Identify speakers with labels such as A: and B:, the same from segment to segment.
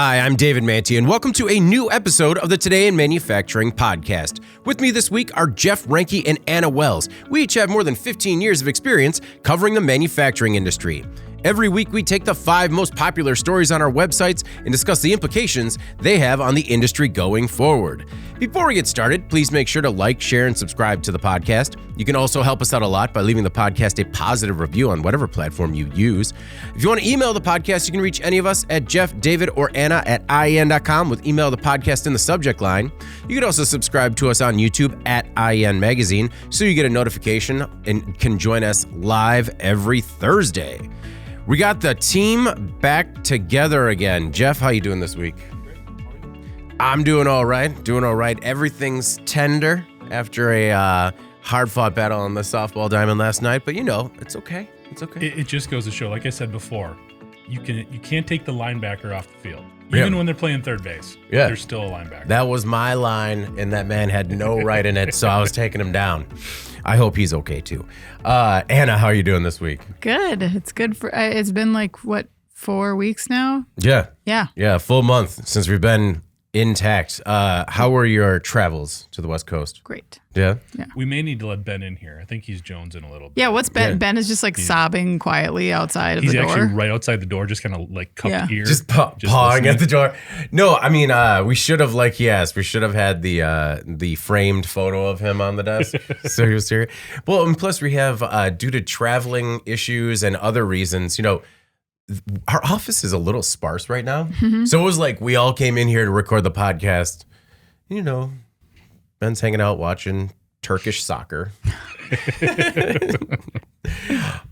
A: Hi, I'm David Manti, and welcome to a new episode of the Today in Manufacturing podcast. With me this week are Jeff Reinke and Anna Wells. We each have more than 15 years of experience covering the manufacturing industry. Every week, we take the 5 most popular stories on our websites and discuss the implications they have on the industry going forward. Before we get started, please make sure to like, share, and subscribe to the podcast. You can also help us out a lot by leaving the podcast a positive review on whatever platform you use. If you want to email the podcast, you can reach any of us at Jeff, David, or Anna at IEN.com with email the podcast in the subject line. You can also subscribe to us on YouTube at IEN Magazine so you get a notification and can join us live every Thursday. We got the team back together again. Jeff, how you doing this week? I'm doing all right. Everything's tender after a hard-fought battle on the softball diamond last night, but it's okay.
B: It just goes to show, like I said before, you can't take the linebacker off the field. Even when they're playing third base, they're still a linebacker.
A: That was my line, and that man had no right in it, so I was taking him down. I hope he's okay, too. Anna, how are you doing this week?
C: Good. It's good for. It's been 4 weeks now?
A: Yeah, full month since we've been intact. How were your travels to the West Coast?
C: Great.
A: Yeah?
B: We may need to let Ben in here. I think he's jonesing a little bit.
C: Yeah, what's Ben? Yeah. Ben is just sobbing quietly outside of the door.
B: He's actually right outside the door, just kind of cupped ear.
A: Just pawing at the door. No, I mean, we should have, we should have had the framed photo of him on the desk. So he was here. Well, and plus we have, due to traveling issues and other reasons, our office is a little sparse right now. Mm-hmm. So it was like we all came in here to record the podcast. Ben's hanging out watching Turkish soccer.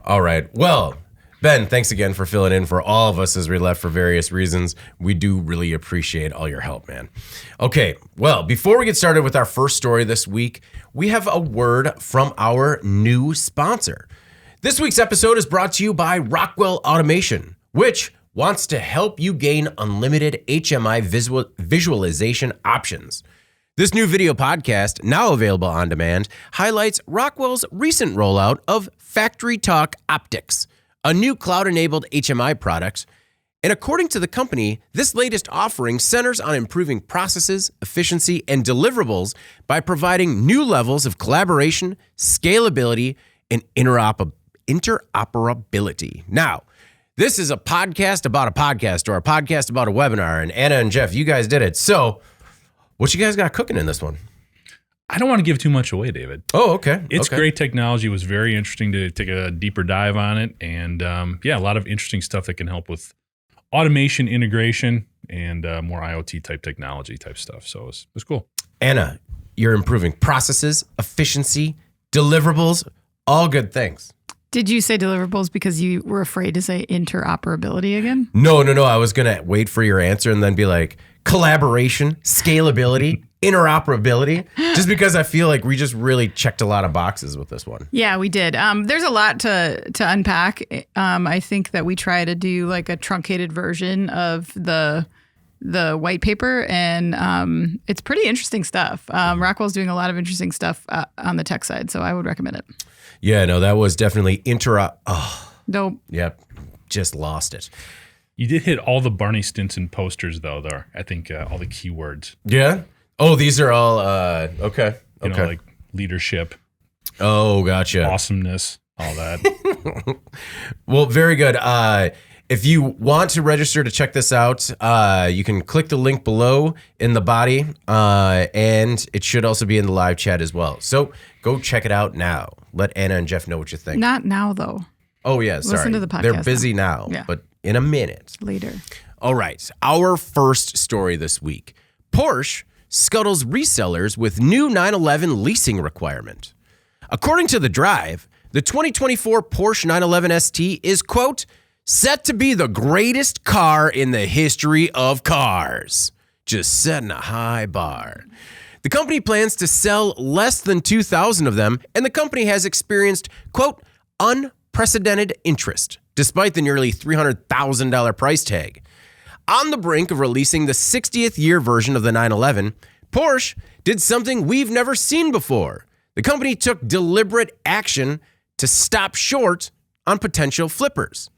A: All right. Well, Ben, thanks again for filling in for all of us as we left for various reasons. We do really appreciate all your help, man. Okay. Well, before we get started with our first story this week, we have a word from our new sponsor. This week's episode is brought to you by Rockwell Automation, which wants to help you gain unlimited HMI visualization options. This new video podcast, now available on demand, highlights Rockwell's recent rollout of Factory Talk Optics, a new cloud-enabled HMI product. And according to the company, this latest offering centers on improving processes, efficiency, and deliverables by providing new levels of collaboration, scalability, and interoperability. Now, this is a podcast about a podcast or a podcast about a webinar, and Anna and Jeff, you guys did it. So, what you guys got cooking in this one?
B: I don't want to give too much away, David.
A: Oh, okay.
B: It's great technology. It was very interesting to take a deeper dive on it, and a lot of interesting stuff that can help with automation integration and more IoT type technology type stuff. So it was cool.
A: Anna, you're improving processes, efficiency, deliverables, all good things.
C: Did you say deliverables because you were afraid to say interoperability again?
A: No. I was going to wait for your answer and then be like collaboration, scalability, interoperability, just because I feel like we just really checked a lot of boxes with this one.
C: Yeah, we did. There's a lot to unpack. I think that we try to do like a truncated version of the white paper, and it's pretty interesting stuff. Rockwell's doing a lot of interesting stuff on the tech side, so I would recommend it.
A: Yeah, no, that was definitely
C: Nope.
A: Yep, just lost it.
B: You did hit all the Barney Stinson posters, though. There, I think all the keywords.
A: Yeah. Oh, these are all okay.
B: You know, like leadership.
A: Oh, gotcha.
B: Awesomeness, all that.
A: Well, very good. If you want to register to check this out, you can click the link below in the body, and it should also be in the live chat as well. So go check it out now. Let Anna and Jeff know what you think.
C: Not now, though.
A: Oh, yeah, sorry.
C: Listen to the podcast.
A: They're busy now, but in a minute.
C: Later.
A: All right, our first story this week. Porsche scuttles resellers with new 911 leasing requirement. According to The Drive, the 2024 Porsche 911 ST is, quote, set to be the greatest car in the history of cars. Just setting a high bar. The company plans to sell less than 2,000 of them, and the company has experienced, quote, unprecedented interest, despite the nearly $300,000 price tag. On the brink of releasing the 60th year version of the 911, Porsche did something we've never seen before. The company took deliberate action to stop short on potential flippers.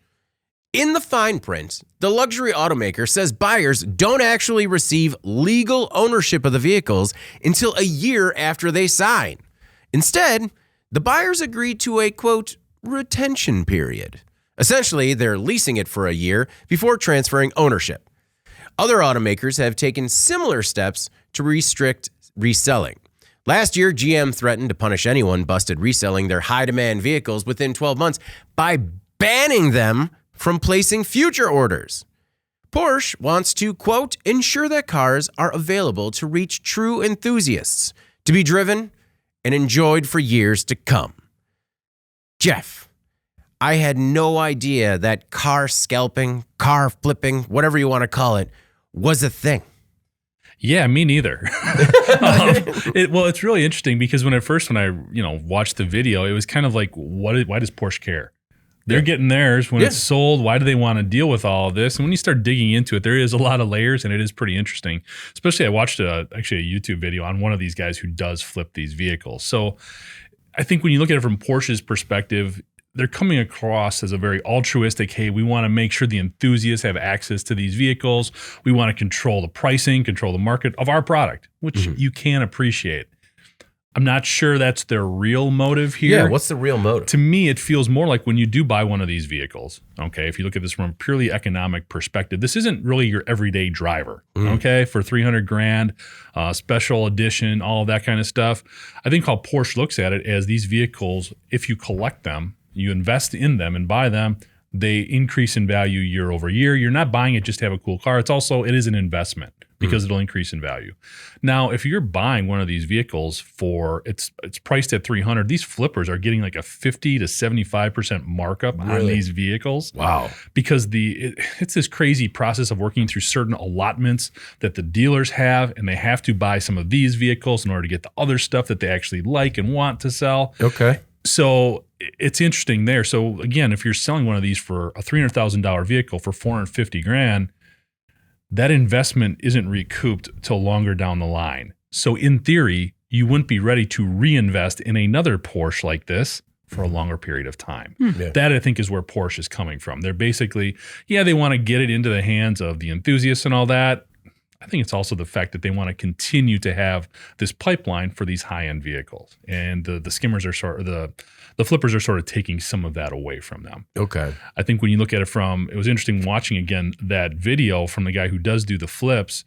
A: In the fine print, the luxury automaker says buyers don't actually receive legal ownership of the vehicles until a year after they sign. Instead, the buyers agree to a, quote, retention period. Essentially, they're leasing it for a year before transferring ownership. Other automakers have taken similar steps to restrict reselling. Last year, GM threatened to punish anyone busted reselling their high-demand vehicles within 12 months by banning them from placing future orders. Porsche wants to, quote, ensure that cars are available to reach true enthusiasts, to be driven and enjoyed for years to come. Jeff, I had no idea that car scalping, car flipping, whatever you want to call it, was a thing.
B: Yeah, me neither. It's really interesting because when I watched the video, it was kind of like, why does Porsche care? They're getting theirs when it's sold. Why do they want to deal with all of this? And when you start digging into it, there is a lot of layers, and it is pretty interesting. Especially, I watched a YouTube video on one of these guys who does flip these vehicles. So I think when you look at it from Porsche's perspective, they're coming across as a very altruistic, hey, we want to make sure the enthusiasts have access to these vehicles. We want to control the pricing, control the market of our product, which you can appreciate. I'm not sure that's their real motive here.
A: Yeah, what's the real motive?
B: To me, it feels more like when you do buy one of these vehicles, okay, if you look at this from a purely economic perspective, this isn't really your everyday driver, okay, for $300,000, special edition, all of that kind of stuff. I think how Porsche looks at it as these vehicles, if you collect them, you invest in them and buy them, they increase in value year over year. You're not buying it just to have a cool car. It is an investment because it'll increase in value. Now, if you're buying one of these vehicles for it's priced at $300,000, these flippers are getting like a 50 to 75% markup on these vehicles.
A: Wow.
B: Because it's this crazy process of working through certain allotments that the dealers have, and they have to buy some of these vehicles in order to get the other stuff that they actually like and want to sell.
A: Okay.
B: So it's interesting there. So again, if you're selling one of these for a $300,000 vehicle for $450,000, that investment isn't recouped till longer down the line. So in theory, you wouldn't be ready to reinvest in another Porsche like this for a longer period of time. Yeah. That, I think, is where Porsche is coming from. They're basically, they want to get it into the hands of the enthusiasts and all that. I think it's also the fact that they want to continue to have this pipeline for these high-end vehicles. And the skimmers are the flippers are sort of taking some of that away from them.
A: Okay.
B: I think when you look at it it was interesting watching again that video from the guy who does do the flips.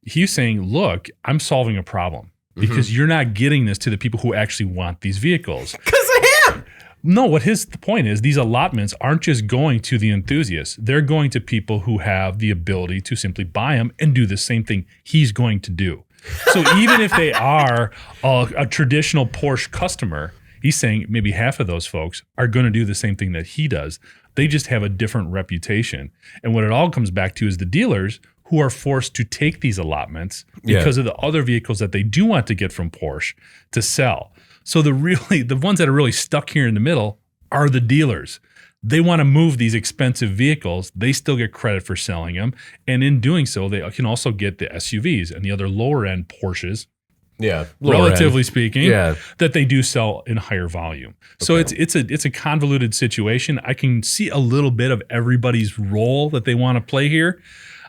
B: He's saying, look, I'm solving a problem because you're not getting this to the people who actually want these vehicles.
A: Because I am.
B: No, the point is these allotments aren't just going to the enthusiasts. They're going to people who have the ability to simply buy them and do the same thing he's going to do. So even if they are a traditional Porsche customer, he's saying maybe half of those folks are going to do the same thing that he does. They just have a different reputation. And what it all comes back to is the dealers who are forced to take these allotments because of the other vehicles that they do want to get from Porsche to sell. So the ones that are really stuck here in the middle are the dealers. They want to move these expensive vehicles. They still get credit for selling them. And in doing so, they can also get the SUVs and the other lower end Porsches.
A: Yeah,
B: relatively speaking, that they do sell in higher volume. So it's a convoluted situation. I can see a little bit of everybody's role that they want to play here.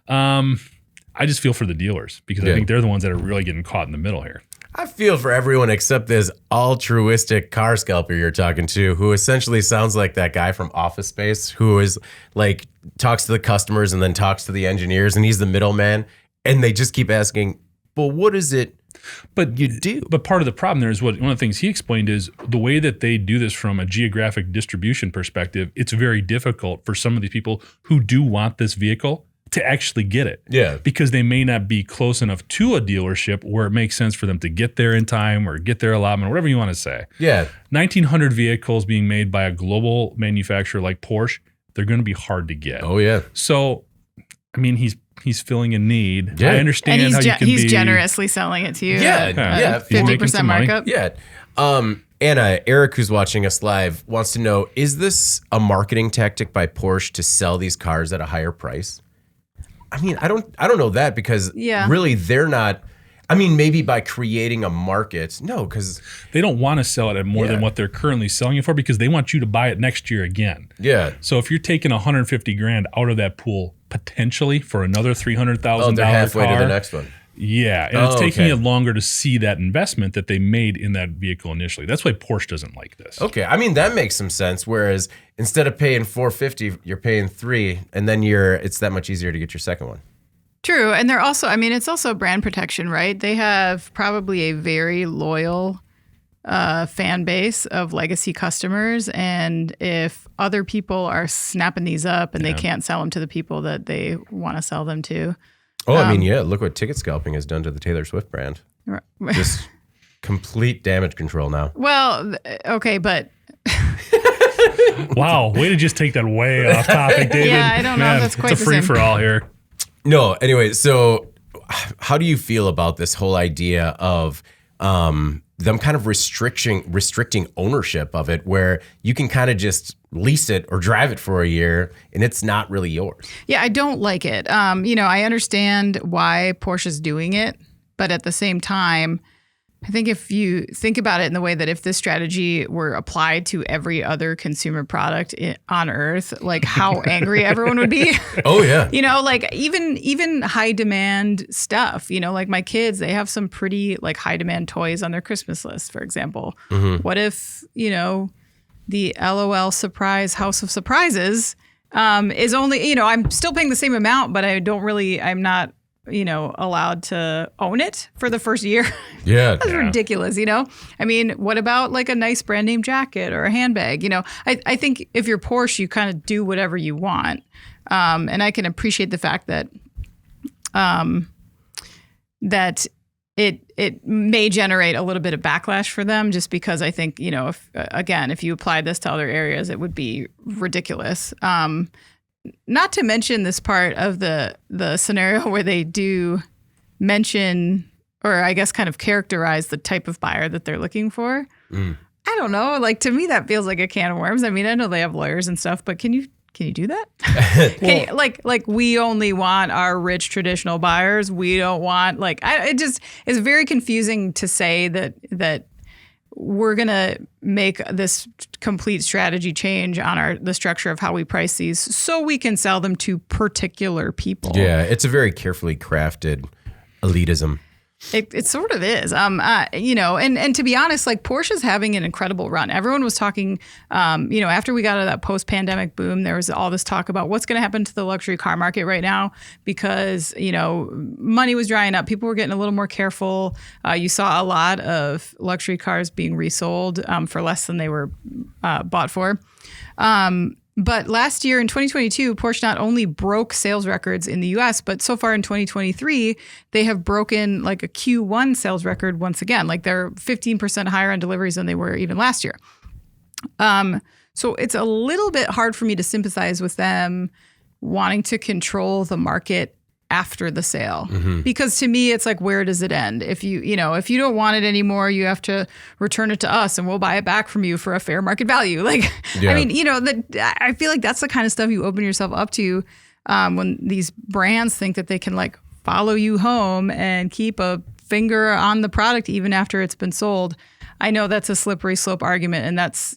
B: I just feel for the dealers because I think they're the ones that are really getting caught in the middle here.
A: I feel for everyone except this altruistic car scalper you're talking to, who essentially sounds like that guy from Office Space, who is like talks to the customers and then talks to the engineers, and he's the middleman, and they just keep asking, "Well, what is it?" But you do.
B: But part of the problem there is one of the things he explained is the way that they do this from a geographic distribution perspective, it's very difficult for some of the people who do want this vehicle to actually get it.
A: Yeah.
B: Because they may not be close enough to a dealership where it makes sense for them to get there in time or get their allotment, whatever you want to say.
A: Yeah.
B: 1,900 vehicles being made by a global manufacturer like Porsche, they're going to be hard to get.
A: Oh, yeah.
B: So, I mean, he's filling a need. Yeah. I understand
C: and
B: how you can
C: he's generously selling it to you.
A: Yeah.
C: 50% markup.
A: Yeah. Anna, Eric, who's watching us live, wants to know, is this a marketing tactic by Porsche to sell these cars at a higher price? I mean, I don't know that because really they're not. I mean, maybe by creating a market. No, because
B: they don't want to sell it at more than what they're currently selling it for because they want you to buy it next year again.
A: Yeah.
B: So if you're taking $150,000 out of that pool potentially for another $300,000
A: they're halfway
B: car,
A: to the next one.
B: Yeah, and it's taking it longer to see that investment that they made in that vehicle initially. That's why Porsche doesn't like this.
A: Okay, I mean that makes some sense. Whereas instead of paying $450, you're paying $300, and then it's that much easier to get your second one.
C: True, and they're also, I mean, it's also brand protection, right? They have probably a very loyal fan base of legacy customers, and if other people are snapping these up and they can't sell them to the people that they want to sell them to.
A: Oh, I mean, look what ticket scalping has done to the Taylor Swift brand. Just complete damage control now.
C: Well, okay, but...
B: Wow, way to just take that way off topic, David.
C: Yeah, I don't know if that's quite
B: it's a
C: the same.
B: free-for-all here.
A: No, anyway, so how do you feel about this whole idea of them kind of restricting ownership of it, where you can kind of just lease it or drive it for a year and it's not really yours?
C: Yeah, I don't like it. I understand why Porsche's doing it, but at the same time, I think if you think about it in the way that if this strategy were applied to every other consumer product on earth, like how angry everyone would be.
A: Oh, yeah.
C: Like even high demand stuff, like my kids, they have some pretty like high demand toys on their Christmas list, for example. Mm-hmm. What if, the LOL surprise House of Surprises is only, I'm still paying the same amount, but I'm not allowed to own it for the first year.
A: Yeah.
C: That's ridiculous, I mean, what about like a nice brand name jacket or a handbag? I think if you're Porsche, you kind of do whatever you want. And I can appreciate the fact that that it may generate a little bit of backlash for them, just because I think, if you applied this to other areas, it would be ridiculous. Not to mention this part of the scenario where they do mention, or I guess kind of characterize the type of buyer that they're looking for. I don't know. Like, to me, that feels like a can of worms. I mean, I know they have lawyers and stuff, but can you do that? Like we only want our rich traditional buyers. We don't want it's very confusing to say that we're going to make this complete strategy change on the structure of how we price these so we can sell them to particular people.
A: Yeah, it's a very carefully crafted elitism.
C: It sort of is, and to be honest, like Porsche's having an incredible run. Everyone was talking, after we got out of that post-pandemic boom, there was all this talk about what's going to happen to the luxury car market right now because, money was drying up. People were getting a little more careful. You saw a lot of luxury cars being resold for less than they were bought for. But last year in 2022, Porsche not only broke sales records in the US, but so far in 2023, they have broken like a Q1 sales record once again. Like they're 15% higher on deliveries than they were even last year. So it's a little bit hard for me to sympathize with them wanting to control the market after the sale. Mm-hmm. Because to me, it's like, where does it end? If you don't want it anymore, you have to return it to us and we'll buy it back from you for a fair market value. Like, yeah. I mean, I feel like that's the kind of stuff you open yourself up to when these brands think that they can like follow you home and keep a finger on the product even after it's been sold. I know that's a slippery slope argument and that's,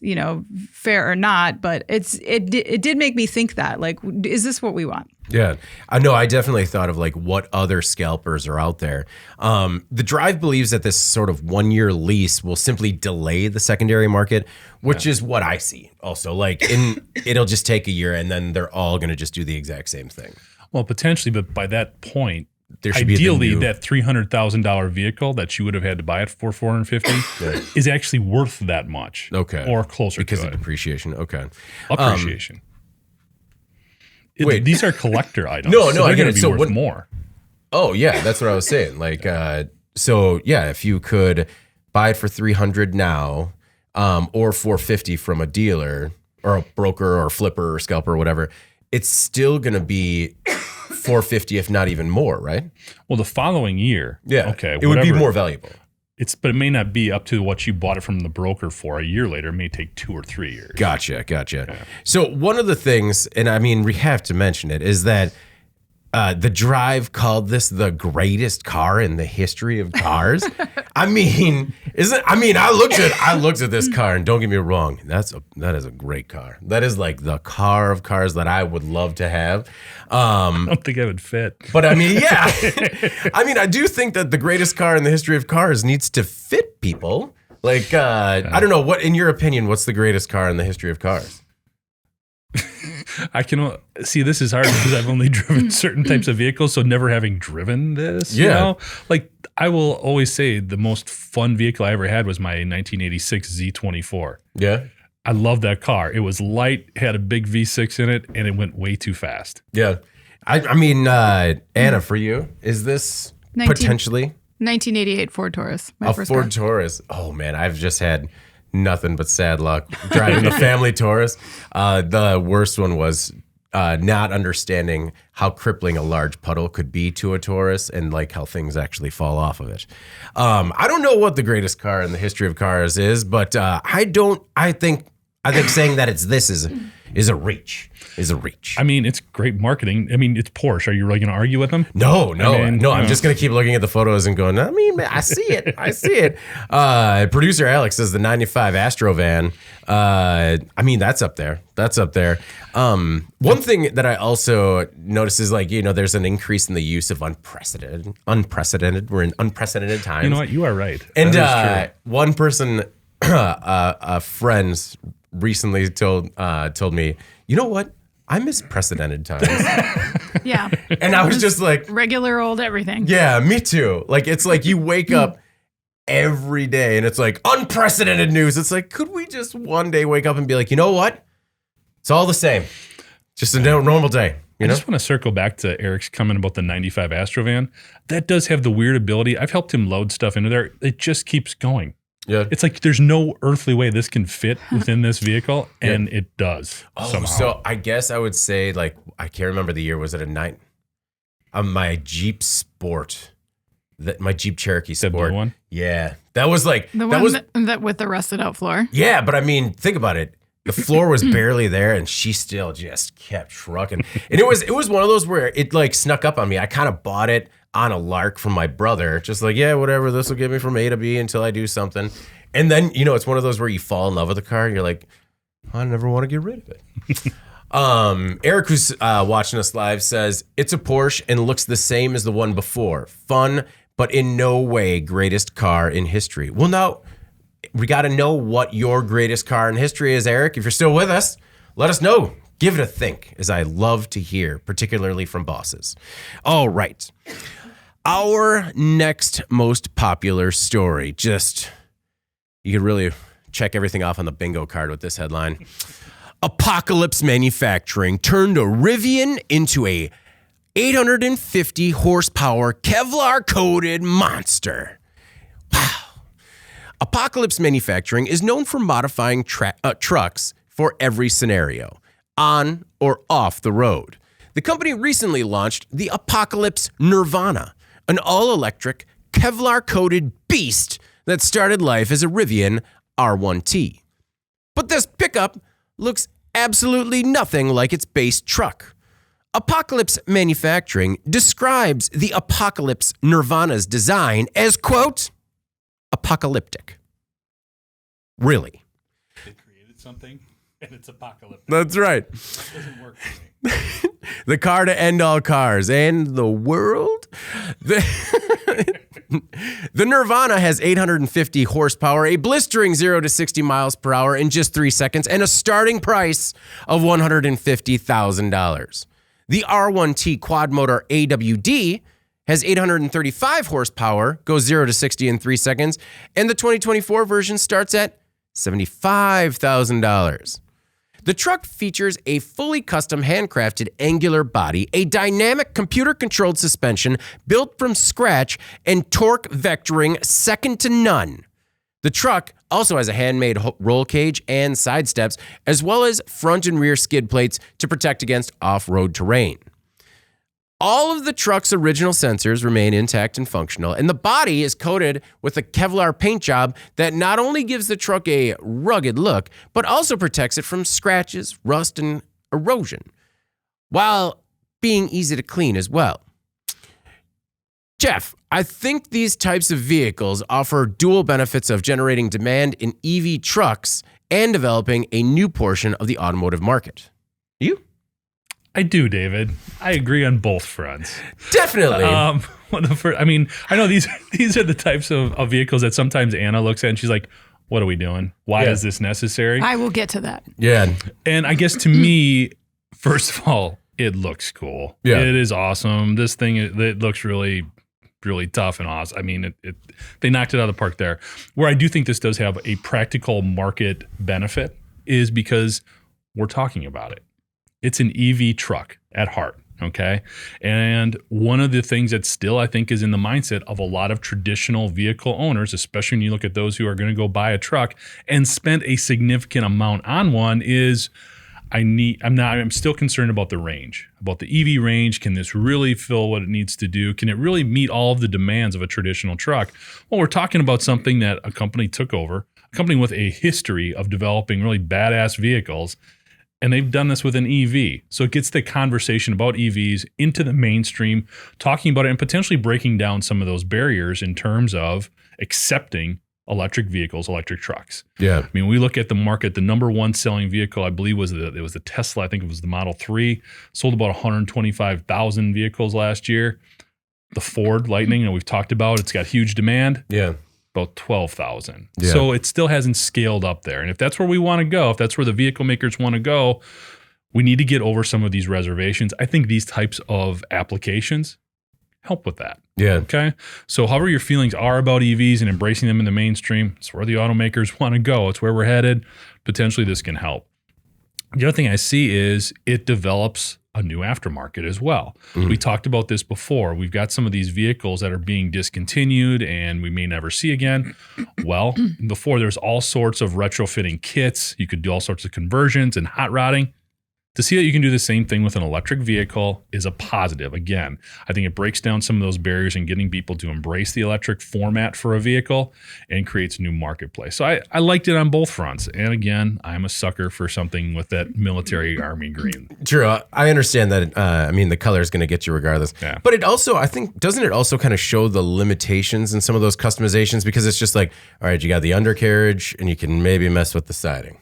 C: fair or not, but it did make me think that, like, is this what we want?
A: Yeah, I know. I definitely thought of like what other scalpers are out there. The Drive believes that this sort of 1-year lease will simply delay the secondary market, which is what I see also. Like it'll just take a year and then they're all going to just do the exact same thing.
B: Well, potentially, but by that point,
A: there should
B: ideally, that $300,000 vehicle that you would have had to buy it for $450 is actually worth that much.
A: Okay.
B: Or closer
A: because
B: to
A: of depreciation. Okay.
B: Appreciation.
A: Wait.
B: These are collector items.
A: No,
B: so
A: I get it.
B: So worth more.
A: Oh, yeah. That's what I was saying. Like, if you could buy it for $300 now or $450 from a dealer or a broker or flipper or scalper or whatever, it's still going to be $450, if not even more, right?
B: Well, the following year,
A: okay, it would be more valuable.
B: But it may not be up to what you bought it from the broker for a year later. It may take 2 or 3 years. Gotcha.
A: Yeah. So one of the things, and I mean, we have to mention it, is that The Drive called this the greatest car in the history of cars. I mean, I looked at this car, and don't get me wrong, that is a great car. That is like the car of cars that I would love to have.
B: I don't think I would fit.
A: But I mean, yeah. I mean, I do think that the greatest car in the history of cars needs to fit people. Like, I don't know, what, in your opinion, what's the greatest car in the history of cars?
B: I can see this is hard because I've only driven certain types of vehicles, so never having driven this, you know, like I will always say the most fun vehicle I ever had was my 1986 Z24.
A: Yeah.
B: I love that car. It was light, had a big V6 in it, and it went way too fast.
A: Yeah. I mean, Anna, for you, is this potentially
C: 1988 Ford Taurus?
A: A Ford Taurus. Oh man, I've just had nothing but sad luck driving the family Taurus. The worst one was not understanding how crippling a large puddle could be to a Taurus, and like how things actually fall off of it. I don't know what the greatest car in the history of cars is, but I think saying that it's this is a reach.
B: I mean, it's great marketing. I mean, it's Porsche. Are you really going to argue with them?
A: No. I'm just going to keep looking at the photos and going, I mean, I see it. Producer Alex says the 95 Astro van. I mean, that's up there. One thing that I also notice is, like, you know, there's an increase in the use of unprecedented. We're in unprecedented times.
B: You know what? You are right.
A: And one person, a friend recently told me, you know what? I miss precedented times.
C: Yeah.
A: And I was just like,
C: regular old everything.
A: Yeah, me too. Like, it's like you wake up every day and it's like unprecedented news. It's like, could we just one day wake up and be like, you know what? It's all the same. Just a normal day.
B: I just want to circle back to Eric's comment about the 95 Astro van. That does have the weird ability. I've helped him load stuff into there. It just keeps going.
A: Yeah.
B: It's like there's no earthly way this can fit within this vehicle, and it does.
A: Oh,
B: somehow.
A: So I guess I would say, like, I can't remember the year. Was it my Jeep Sport, my Jeep Cherokee Sport.
B: The blue one?
A: Yeah. That was like
C: that with the rusted out floor.
A: Yeah, but I mean, think about it. The floor was barely there, and she still just kept trucking. And it was one of those where it like snuck up on me. I kind of bought it on a lark from my brother, just like, yeah, whatever, this will get me from A to B until I do something. And then, you know, it's one of those where you fall in love with the car and you're like, I never want to get rid of it. Eric, who's watching us live, says, it's a Porsche and looks the same as the one before. Fun, but in no way greatest car in history. Well, now, we got to know what your greatest car in history is, Eric. If you're still with us, let us know. Give it a think, as I love to hear, particularly from bosses. All right. Our next most popular story, you could really check everything off on the bingo card with this headline. Apocalypse Manufacturing turned a Rivian into a 850 horsepower Kevlar-coated monster. Wow. Apocalypse Manufacturing is known for modifying trucks for every scenario, on or off the road. The company recently launched the Apocalypse Nirvana, an all-electric Kevlar-coated beast that started life as a Rivian R1T. But this pickup looks absolutely nothing like its base truck. Apocalypse Manufacturing describes the Apocalypse Nirvana's design as, quote, apocalyptic. Really?
B: They created something, and it's apocalyptic.
A: That's right.
B: That doesn't work for me.
A: The car to end all cars and the world. The Nirvana has 850 horsepower, a blistering 0 to 60 miles per hour in just 3 seconds, and a starting price of $150,000. The R1T quad motor AWD has 835 horsepower, goes 0 to 60 in 3 seconds, and the 2024 version starts at $75,000. The truck features a fully custom handcrafted angular body, a dynamic computer-controlled suspension built from scratch, and torque vectoring second to none. The truck also has a handmade roll cage and side steps, as well as front and rear skid plates to protect against off-road terrain. All of the truck's original sensors remain intact and functional, and the body is coated with a Kevlar paint job that not only gives the truck a rugged look, but also protects it from scratches, rust, and erosion. While being easy to clean as well. Jeff, I think these types of vehicles offer dual benefits of generating demand in EV trucks and developing a new portion of the automotive market. You?
B: I do, David. I agree on both fronts.
A: Definitely.
B: I know these are the types of vehicles that sometimes Anna looks at and she's like, what are we doing? Why is this necessary?
C: I will get to that.
A: Yeah.
B: And I guess to me, first of all, it looks cool.
A: Yeah.
B: It is awesome. This thing, it looks really, really tough and awesome. I mean, they knocked it out of the park there. Where I do think this does have a practical market benefit is because we're talking about it. It's an EV truck at heart, okay? And one of the things that still I think is in the mindset of a lot of traditional vehicle owners, especially when you look at those who are going to go buy a truck and spend a significant amount on one, is I'm still concerned about the range, about the EV range. Can this really fill what it needs to do? Can it really meet all of the demands of a traditional truck? Well, we're talking about something that a company took over, a company with a history of developing really badass vehicles, and they've done this with an EV. So it gets the conversation about EVs into the mainstream, talking about it and potentially breaking down some of those barriers in terms of accepting electric vehicles, electric trucks.
A: Yeah.
B: I mean, we look at the market, the number one selling vehicle, I believe it was the Tesla. I think it was the Model 3, sold about 125,000 vehicles last year. The Ford Lightning that we've talked about, it's got huge demand.
A: Yeah.
B: About 12,000.
A: Yeah.
B: So it still hasn't scaled up there. And if that's where we want to go, if that's where the vehicle makers want to go, we need to get over some of these reservations. I think these types of applications help with that.
A: Yeah.
B: Okay. So however your feelings are about EVs and embracing them in the mainstream, it's where the automakers want to go. It's where we're headed. Potentially this can help. The other thing I see is it develops a new aftermarket as well.
A: Mm-hmm.
B: We talked about this before. We've got some of these vehicles that are being discontinued and we may never see again. Well, before there's all sorts of retrofitting kits. You could do all sorts of conversions and hot rodding. To see that you can do the same thing with an electric vehicle is a positive. Again, I think it breaks down some of those barriers in getting people to embrace the electric format for a vehicle and creates a new marketplace. So I liked it on both fronts. And again, I'm a sucker for something with that military army green.
A: True. I understand that. The color is going to get you regardless.
B: Yeah.
A: But it also, I think, doesn't it also kind of show the limitations in some of those customizations? Because it's just like, all right, you got the undercarriage and you can maybe mess with the siding.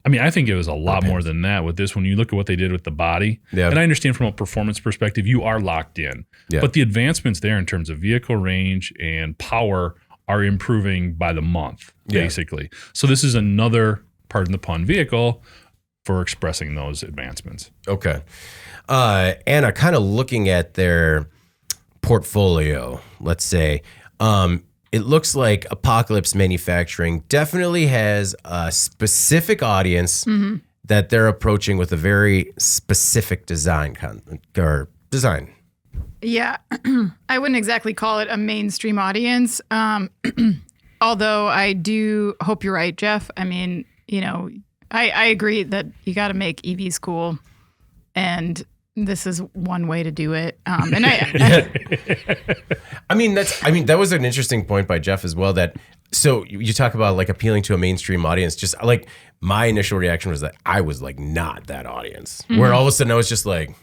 B: I mean, I think it was a lot more than that with this. When you look at what they did with the body, and I understand from a performance perspective, you are locked in. Yeah. But the advancements there in terms of vehicle range and power are improving by the month, basically. So this is another, pardon the pun, vehicle for expressing those advancements.
A: Okay. Anna, kind of looking at their portfolio, let's say, it looks like Apocalypse Manufacturing definitely has a specific audience that they're approaching with a very specific design.
C: Yeah, I wouldn't exactly call it a mainstream audience. Although I do hope you're right, Jeff. I mean, I agree that you got to make EVs cool, and this is one way to do it. And
A: that was an interesting point by Jeff as well. So you talk about like appealing to a mainstream audience. Just like my initial reaction was that I was like not that audience. Mm-hmm. Where all of a sudden I was just like,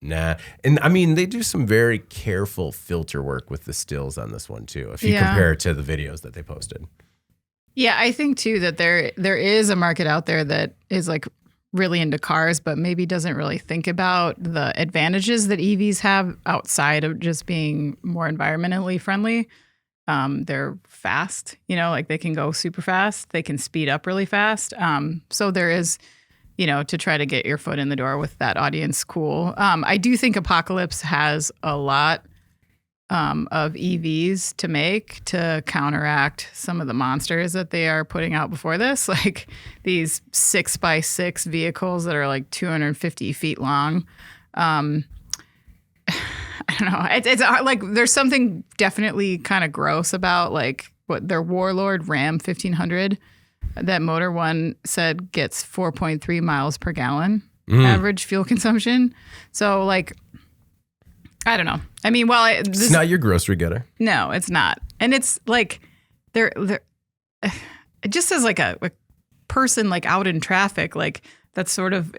A: nah. And I mean, they do some very careful filter work with the stills on this one too. If you compare it to the videos that they posted.
C: Yeah, I think too that there is a market out there that is like really into cars, but maybe doesn't really think about the advantages that EVs have outside of just being more environmentally friendly. They're fast, like they can go super fast. They can speed up really fast. So there is, to try to get your foot in the door with that audience, cool. I do think Apocalypse has a lot of EVs to make to counteract some of the monsters that they are putting out before this, like these 6x6 vehicles that are like 250 feet long. I don't know. It's like there's something definitely kind of gross about like what their Warlord Ram 1500 that Motor One said gets 4.3 miles per gallon average fuel consumption. So like, I don't know. I mean,
A: it's not your grocery getter.
C: No, it's not. And it's like they're just as like a person like out in traffic, like that's sort of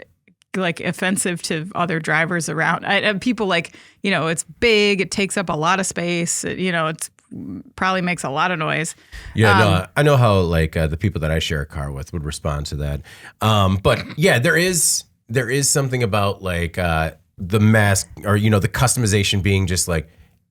C: like offensive to other drivers around. People like, it's big, it takes up a lot of space, it's probably makes a lot of noise.
A: Yeah, no, I know how like the people that I share a car with would respond to that. But yeah, there is something about like the mask or the customization being just like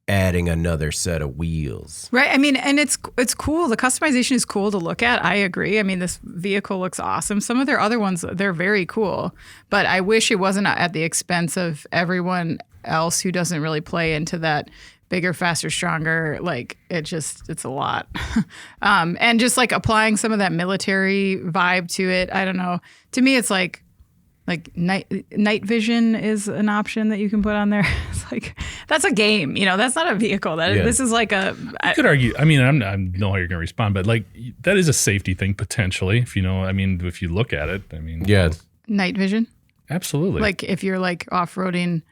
A: adding another set of wheels.
C: Right. I mean, and it's cool. The customization is cool to look at. I agree. I mean, this vehicle looks awesome. Some of their other ones, they're very cool. But I wish it wasn't at the expense of everyone else who doesn't really play into that bigger, faster, stronger. Like it's a lot. And just like applying some of that military vibe to it. I don't know. To me, it's like night vision is an option that you can put on there. It's like, that's a game, that's not a vehicle. This is like
B: I could argue, I mean, I know how you're going to respond, but like that is a safety thing potentially, if if you look at it,
A: yeah.
C: Night vision?
B: Absolutely.
C: Like if you're like off-roading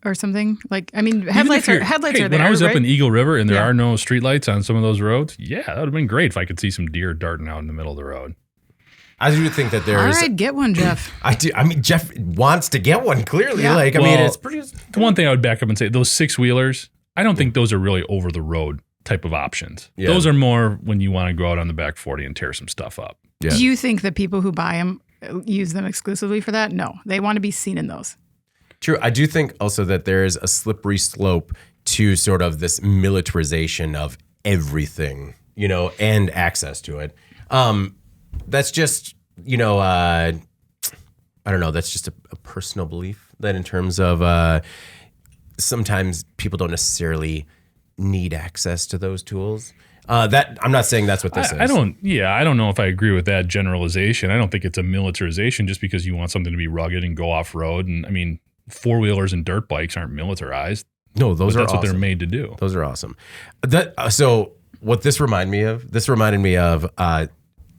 C: or something, like, I mean, headlights are there.
B: When I was up in Eagle River and there
C: Yeah.
B: are no streetlights on some of those roads, yeah, that would have been great if I could see some deer darting out in the middle of the road.
A: I do think that there's.
C: All right, get one, Jeff.
A: I do. I mean, Jeff wants to get one. Clearly,
C: Yeah.
A: like I mean, it's pretty.
B: The one thing I would back up and say, those 6-wheelers, I don't think those are really over the road type of options.
A: Yeah.
B: Those are more when you want to go out on the back 40 and tear some stuff up.
A: Yeah.
C: Do you think that people who buy them use them exclusively for that? No, they want to be seen in those.
A: True. I do think also that there's a slippery slope to sort of this militarization of everything, and access to it. That's just, I don't know. That's just a personal belief that in terms of sometimes people don't necessarily need access to those tools. That I'm not saying that's what this is.
B: I don't know if I agree with that generalization. I don't think it's a militarization just because you want something to be rugged and go off road. And I mean, 4-wheelers and dirt bikes aren't militarized.
A: No, that's
B: what
A: awesome.
B: they're made to do.
A: Those are awesome. So what this reminded me of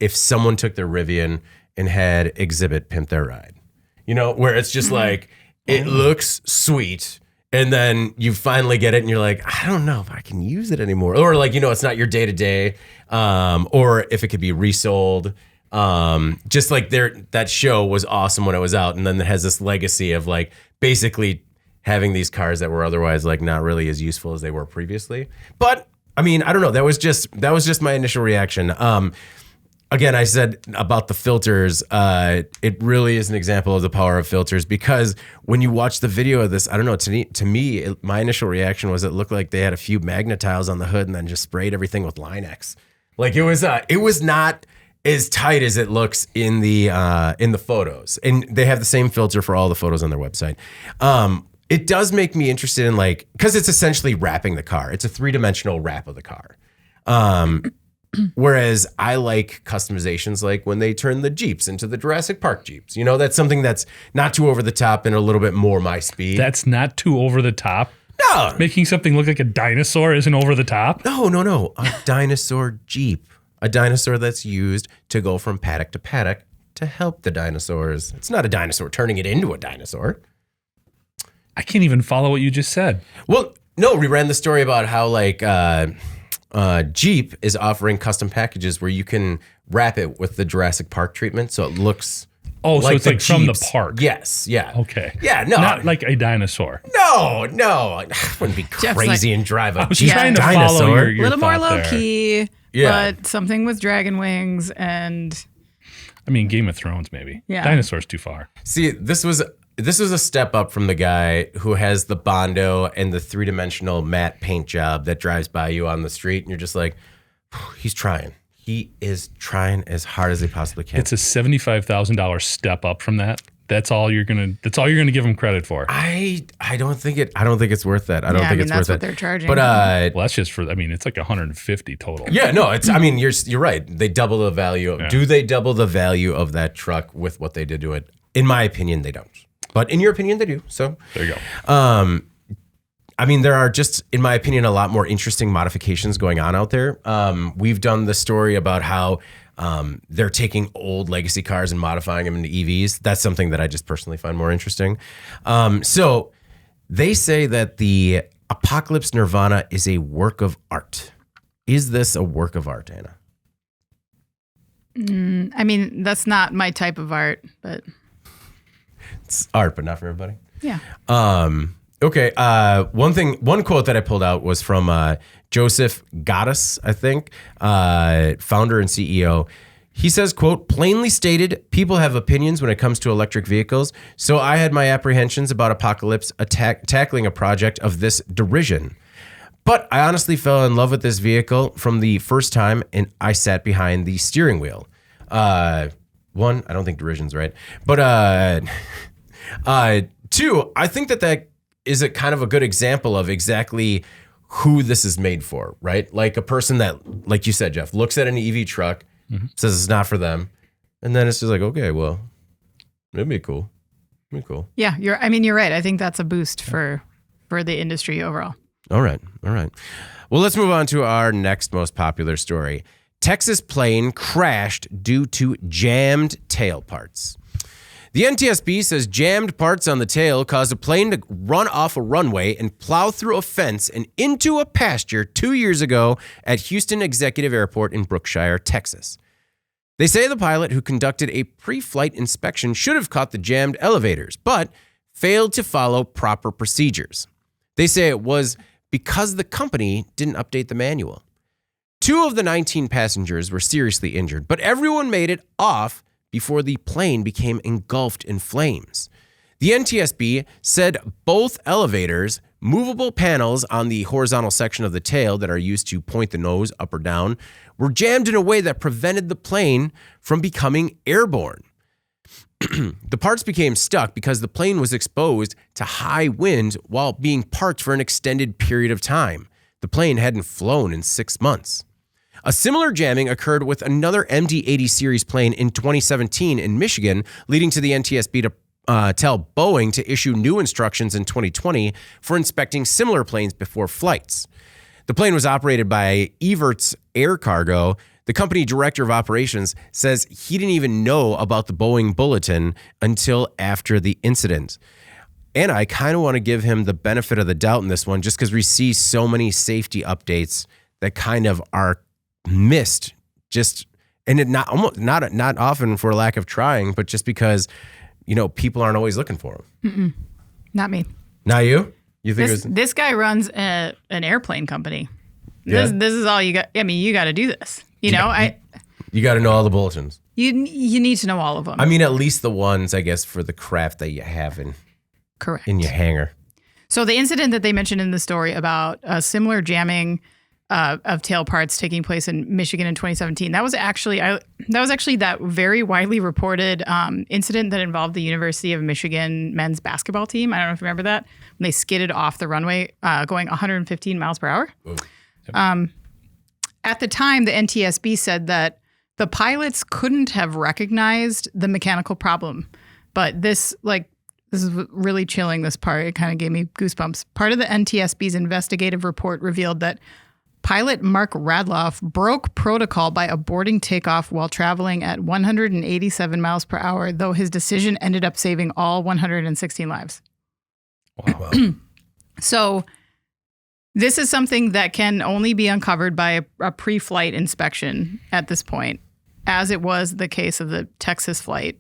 A: if someone took their Rivian and had Exhibit pimp their ride, where it's just like, it looks sweet. And then you finally get it and you're like, I don't know if I can use it anymore. Or like, it's not your day to day. Or if it could be resold. Just like that show was awesome when it was out. And then it has this legacy of like basically having these cars that were otherwise like not really as useful as they were previously. But I mean, I don't know. That was just my initial reaction. Again, I said about the filters, it really is an example of the power of filters because when you watch the video of this, I don't know, to me, my initial reaction was it looked like they had a few Magna tiles on the hood and then just sprayed everything with Line-X. Like it was not as tight as it looks in the photos. And they have the same filter for all the photos on their website. It does make me interested in like, because it's essentially wrapping the car. It's a 3-dimensional wrap of the car. Whereas I like customizations like when they turn the Jeeps into the Jurassic Park Jeeps. That's something that's not too over the top and a little bit more my speed.
B: That's not too over the top.
A: No.
B: Making something look like a dinosaur isn't over the top.
A: No. A dinosaur Jeep. A dinosaur that's used to go from paddock to paddock to help the dinosaurs. It's not a dinosaur turning it into a dinosaur.
B: I can't even follow what you just said.
A: Well, no, we ran the story about how like Jeep is offering custom packages where you can wrap it with the Jurassic Park treatment, so it looks.
B: Oh, so it's like
A: Jeeps.
B: from the park.
A: Yes, yeah.
B: Okay.
A: Yeah, no.
B: Not like a dinosaur.
A: No. I wouldn't be crazy and drive a
B: I was
A: Jeep
B: trying to
A: dinosaur.
B: follow your
C: A little more
B: thought
C: low
B: there.
C: key,
A: Yeah.
C: but something with dragon wings and.
B: I mean, Game of Thrones, maybe.
C: Yeah.
B: Dinosaurs too far.
A: See, this was a step up from the guy who has the Bondo and the 3-dimensional matte paint job that drives by you on the street, and you're just like, he's trying. He is trying as hard as he possibly can.
B: It's a $75,000 step up from that. That's all you're gonna give him credit for.
A: I don't think it's worth that. I don't think it's
C: that's
A: worth
C: what
A: it.
C: they're charging.
A: But
B: Well, that's just for. I mean, it's like 150 total.
A: yeah, no, it's. I mean, you're right. They double the value.
B: Yeah.
A: Do they double the value of that truck with what they did to it? In my opinion, they don't. But in your opinion, they do. So
B: There you go.
A: I mean, there are just, in my opinion, a lot more interesting modifications going on out there. We've done the story about how they're taking old legacy cars and modifying them into EVs. That's something that I just personally find more interesting. So they say that the Apocalypse Nirvana is a work of art. Is this a work of art, Anna?
C: I mean, that's not my type of art, but
A: It's art, but not for everybody.
C: Yeah.
A: Okay. One quote that I pulled out was from Joseph Gaddis, I think, founder and CEO. He says, quote, plainly stated, people have opinions when it comes to electric vehicles, so I had my apprehensions about Apocalypse tackling a project of this derision. But I honestly fell in love with this vehicle from the first time, and I sat behind the steering wheel. One, I don't think derision's right. But two, I think that is a kind of a good example of exactly who this is made for, right? Like a person that, like you said, Jeff, looks at an EV truck, says it's not for them, and then it's just like, okay, well, it'd be cool.
C: Yeah, you're right. I think that's a boost for the industry overall.
A: All right. Well, let's move on to our next most popular story. Texas plane crashed due to jammed tail parts. The NTSB says jammed parts on the tail caused a plane to run off a runway and plow through a fence and into a pasture 2 years ago at Houston Executive Airport in Brookshire, Texas. They say the pilot who conducted a pre-flight inspection should have caught the jammed elevators, but failed to follow proper procedures. They say it was because the company didn't update the manual. 2 of the 19 passengers were seriously injured, but everyone made it off before the plane became engulfed in flames. The NTSB said both elevators, movable panels on the horizontal section of the tail that are used to point the nose up or down, were jammed in a way that prevented the plane from becoming airborne. The parts became stuck because the plane was exposed to high wind while being parked for an extended period of time. The plane hadn't flown in 6 months. A similar jamming occurred with another MD-80 series plane in 2017 in Michigan, leading to the NTSB to tell Boeing to issue new instructions in 2020 for inspecting similar planes before flights. The plane was operated by Everts Air Cargo. The company director of operations says he didn't even know about the Boeing bulletin until after the incident. And I kind of want to give him the benefit of the doubt in this one, just because we see so many safety updates that kind of are missed, and it not often for lack of trying, but just because people aren't always looking for them.
C: Not me.
A: Not you? You think
C: this guy runs an airplane company? Yeah. This is all you got. I mean, you got to do this. You got to know all the bulletins. You need to know all of them.
A: I mean, at least the ones, I guess, for the craft that you have in your hangar.
C: So the incident that they mentioned in the story about a similar jamming of tail parts taking place in Michigan in 2017. That was actually that very widely reported incident that involved the University of Michigan men's basketball team. I don't know if you remember that, when they skidded off the runway going 115 miles per hour. Yep. At the time, the NTSB said that the pilots couldn't have recognized the mechanical problem, but this is really chilling, this part. It kind of gave me goosebumps. Part of the NTSB's investigative report revealed that pilot Mark Radloff broke protocol by aborting takeoff while traveling at 187 miles per hour, though his decision ended up saving all 116 lives.
A: Wow.
C: So this is something that can only be uncovered by a pre-flight inspection at this point, as it was the case of the Texas flight.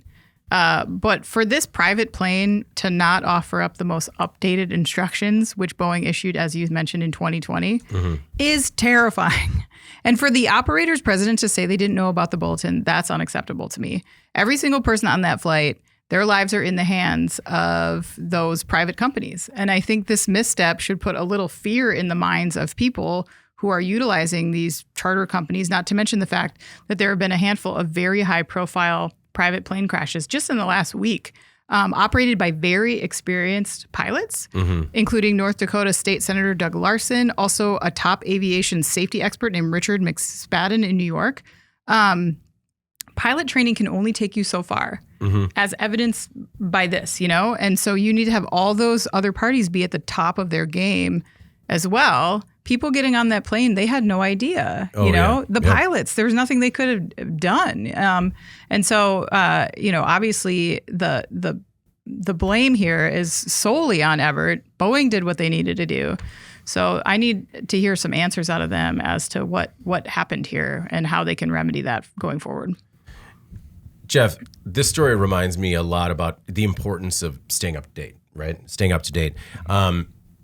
C: But for this private plane to not offer up the most updated instructions, which Boeing issued, as you mentioned, in 2020, is terrifying. And for the operator's president to say they didn't know about the bulletin, that's unacceptable to me. Every single person on that flight, their lives are in the hands of those private companies. And I think this misstep should put a little fear in the minds of people who are utilizing these charter companies, not to mention the fact that there have been a handful of very high-profile private plane crashes just in the last week, operated by very experienced pilots, including North Dakota State Senator Doug Larson, also a top aviation safety expert named Richard McSpadden in New York. Pilot training can only take you so far, as evidenced by this, and so you need to have all those other parties be at the top of their game as well. People getting on that plane, they had no idea, the pilots, there was nothing they could have done. And so, obviously the blame here is solely on Everett. Boeing did what they needed to do. So I need to hear some answers out of them as to what happened here and how they can remedy that going forward.
A: Jeff, this story reminds me a lot about the importance of staying up to date, right? Staying up to date.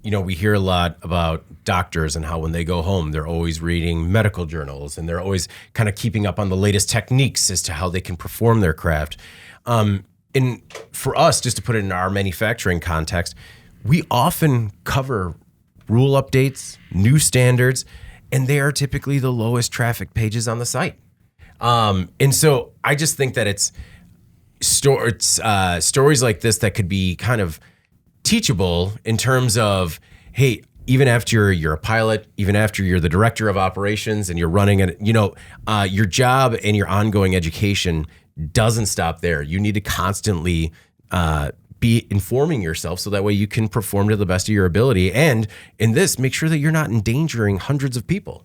A: We hear a lot about doctors and how when they go home, they're always reading medical journals and they're always kind of keeping up on the latest techniques as to how they can perform their craft. And for us, just to put it in our manufacturing context, we often cover rule updates, new standards, and they are typically the lowest traffic pages on the site. And so I just think that it's stories like this that could be kind of teachable in terms of, hey, even after you're a pilot, even after you're the director of operations and you're running it, your job and your ongoing education doesn't stop there. You need to constantly be informing yourself so that way you can perform to the best of your ability. And in this, make sure that you're not endangering hundreds of people.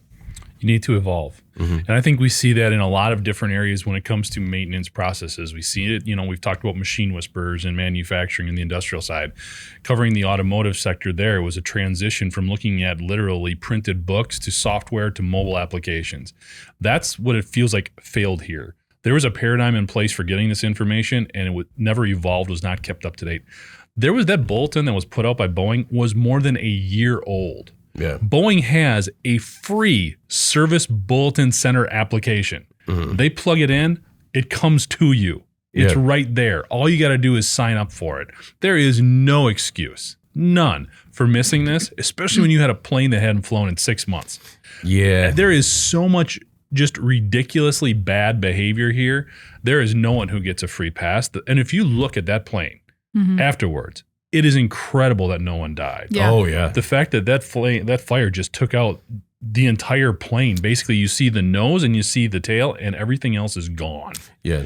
B: You need to evolve. And I think we see that in a lot of different areas when it comes to maintenance processes. We see it, we've talked about machine whisperers in manufacturing and the industrial side. Covering the automotive sector there was a transition from looking at literally printed books to software to mobile applications. That's what it feels like failed here. There was a paradigm in place for getting this information and it never evolved, was not kept up to date. There was that bulletin that was put out by Boeing was more than a year old.
A: Yeah.
B: Boeing has a free service bulletin center application. They plug it in, it comes to you. It's right there. All you got to do is sign up for it. There is no excuse, none, for missing this, especially when you had a plane that hadn't flown in 6 months.
A: Yeah.
B: There is so much just ridiculously bad behavior here. There is no one who gets a free pass. And if you look at that plane afterwards, it is incredible that no one died.
C: Yeah.
A: Oh, yeah.
B: The fact that fire just took out the entire plane. Basically, you see the nose and you see the tail and everything else is gone.
A: Yeah.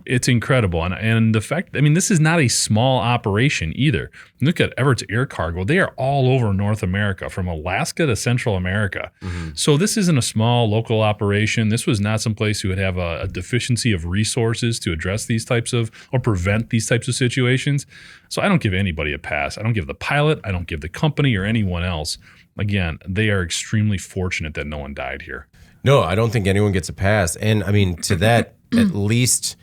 B: It's incredible. And the fact, this is not a small operation either. Look at Everett's Air Cargo. They are all over North America, from Alaska to Central America. So this isn't a small local operation. This was not someplace who would have a deficiency of resources to address these types of, or prevent these types of situations. So I don't give anybody a pass. I don't give the pilot. I don't give the company or anyone else. Again, they are extremely fortunate that no one died here.
A: No, I don't think anyone gets a pass. And to that, at least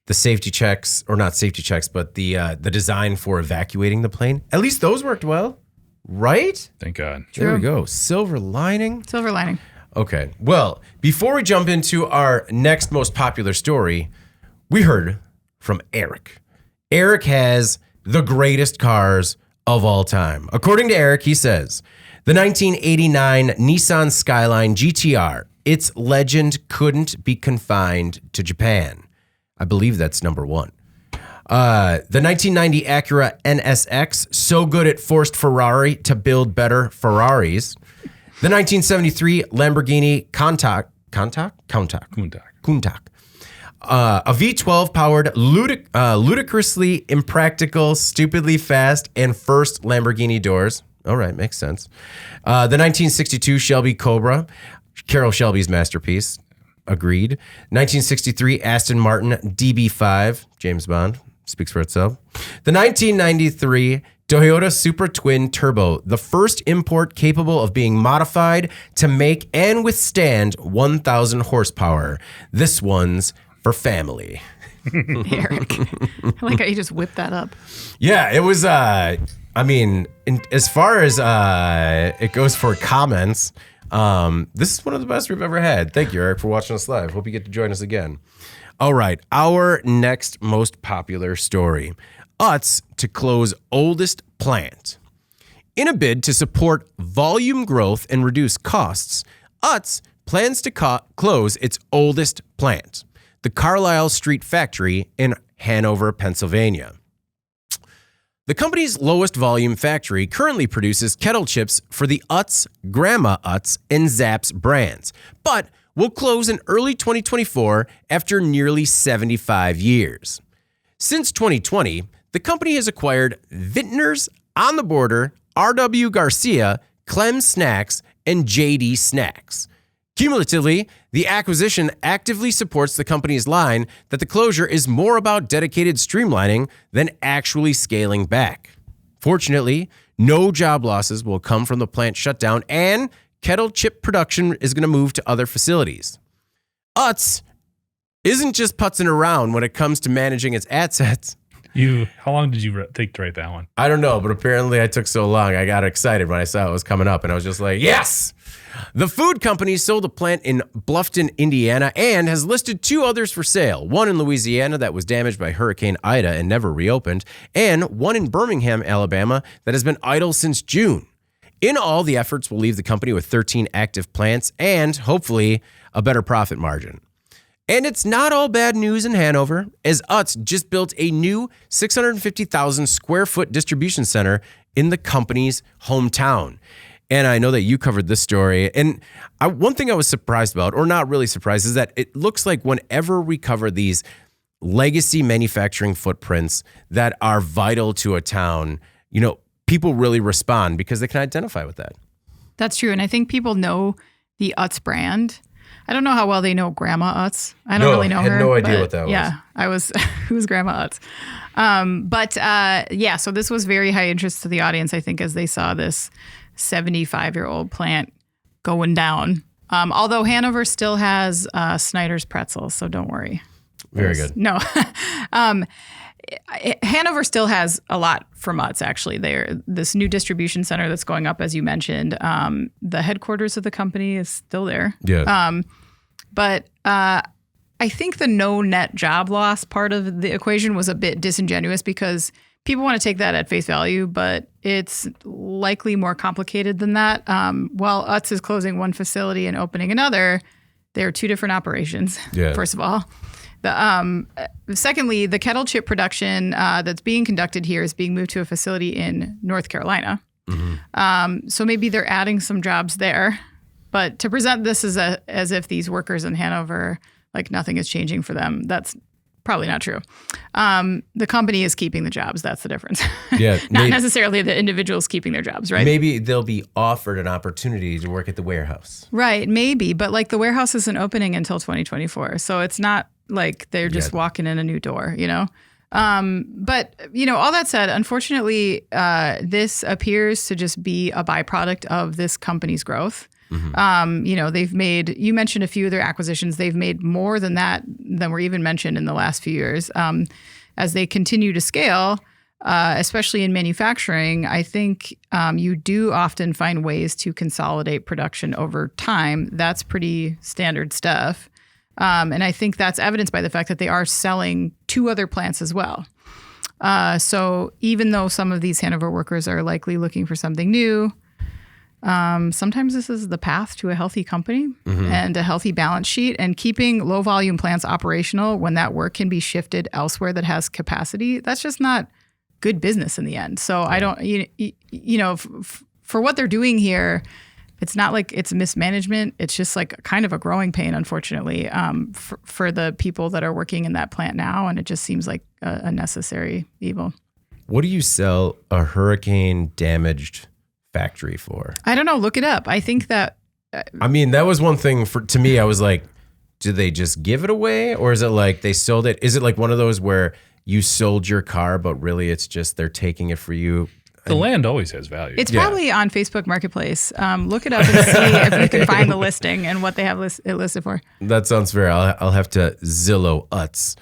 A: the safety checks, or not safety checks, but the design for evacuating the plane, at least those worked well, right?
B: Thank God.
A: There we go. Silver lining.
C: Silver lining.
A: Okay. Well, before we jump into our next most popular story, we heard from Eric. Eric has the greatest cars of all time. According to Eric, he says, the 1989 Nissan Skyline GTR, its legend couldn't be confined to Japan. I believe that's number one. The 1990 Acura NSX, so good it forced Ferrari to build better Ferraris. The 1973 Lamborghini Countach. A V12 powered, ludicrously impractical, stupidly fast, and first Lamborghini doors. All right, makes sense. The 1962 Shelby Cobra, Carroll Shelby's masterpiece. Agreed. 1963 Aston Martin DB5, James Bond, speaks for itself. The 1993 Toyota Supra Twin Turbo, the first import capable of being modified to make and withstand 1,000 horsepower. This one's for family.
C: Eric. I like how you just whipped that up.
A: Yeah, it was, as far as it goes for comments, this is one of the best we've ever had. Thank you, Eric, for watching us live. Hope you get to join us again. All right, our next most popular story. Utz to close oldest plant. In a bid to support volume growth and reduce costs, Utz plans to close its oldest plant, the Carlisle Street factory in Hanover, Pennsylvania. The company's lowest volume factory currently produces kettle chips for the Utz, Grandma Utz, and Zapp's brands, but will close in early 2024 after nearly 75 years. Since 2020, the company has acquired Vintners, On the Border, R.W. Garcia, Clem Snacks, and J.D. Snacks. Cumulatively, the acquisition actively supports the company's line that the closure is more about dedicated streamlining than actually scaling back. Fortunately, no job losses will come from the plant shutdown, and kettle chip production is going to move to other facilities. Utz isn't just putzing around when it comes to managing its assets.
B: How long did you take to write that one?
A: I don't know, but apparently I took so long. I got excited when I saw it was coming up, and I was just like, yes! The food company sold a plant in Bluffton, Indiana, and has listed 2 others for sale. One in Louisiana that was damaged by Hurricane Ida and never reopened, and one in Birmingham, Alabama that has been idle since June. In all, the efforts will leave the company with 13 active plants and, hopefully, a better profit margin. And it's not all bad news in Hanover, as Utz just built a new 650,000 square foot distribution center in the company's hometown. And I know that you covered this story. And one thing I was surprised about, or not really surprised, is that it looks like whenever we cover these legacy manufacturing footprints that are vital to a town, people really respond because they can identify with that.
C: That's true. And I think people know the Utz brand. I don't know how well they know Grandma Utz. I don't really know her.
A: I had no idea what that was.
C: Yeah, who's Grandma Utz? So this was very high interest to the audience, I think, as they saw this 75-year-old plant going down. Although Hanover still has Snyder's pretzels, so don't worry.
A: Very good.
C: No. Hanover still has a lot from Utz, actually. This new distribution center that's going up, as you mentioned, the headquarters of the company is still there.
A: Yeah.
C: But I think the no net job loss part of the equation was a bit disingenuous because people want to take that at face value, but it's likely more complicated than that. While Utz is closing one facility and opening another, they're 2 different operations, first of all. Secondly, the kettle chip production that's being conducted here is being moved to a facility in North Carolina. Mm-hmm. So maybe they're adding some jobs there. But to present this as if these workers in Hanover, like nothing is changing for them, that's probably not true. The company is keeping the jobs. That's the difference.
A: Yeah,
C: Not necessarily the individuals keeping their jobs, right?
A: Maybe they'll be offered an opportunity to work at the warehouse.
C: Right, maybe. But like the warehouse isn't opening until 2024. So it's not like they're just walking in a new door, But, all that said, unfortunately, this appears to just be a byproduct of this company's growth. Mm-hmm. They've made, you mentioned a few of their acquisitions. They've made more than that than were even mentioned in the last few years. As they continue to scale, especially in manufacturing, I think you do often find ways to consolidate production over time. That's pretty standard stuff. And I think that's evidenced by the fact that they are selling 2 other plants as well. So even though some of these Hanover workers are likely looking for something new, sometimes this is the path to a healthy company and a healthy balance sheet, and keeping low volume plants operational when that work can be shifted elsewhere that has capacity. That's just not good business in the end. So I don't, for what they're doing here, it's not like it's mismanagement. It's just like kind of a growing pain, unfortunately, for the people that are working in that plant now. And it just seems like a necessary evil.
A: What do you sell a hurricane damaged factory for?
C: I don't know. Look it up. I think that.
A: That was one thing to me. I was like, did they just give it away? Or is it like they sold it? Is it like one of those where you sold your car, but really it's just they're taking it for you?
B: The land always has value.
C: It's probably on Facebook Marketplace. Look it up and see if you can find the listing and what they have it listed for.
A: That sounds fair. I'll have to Zillow Utz.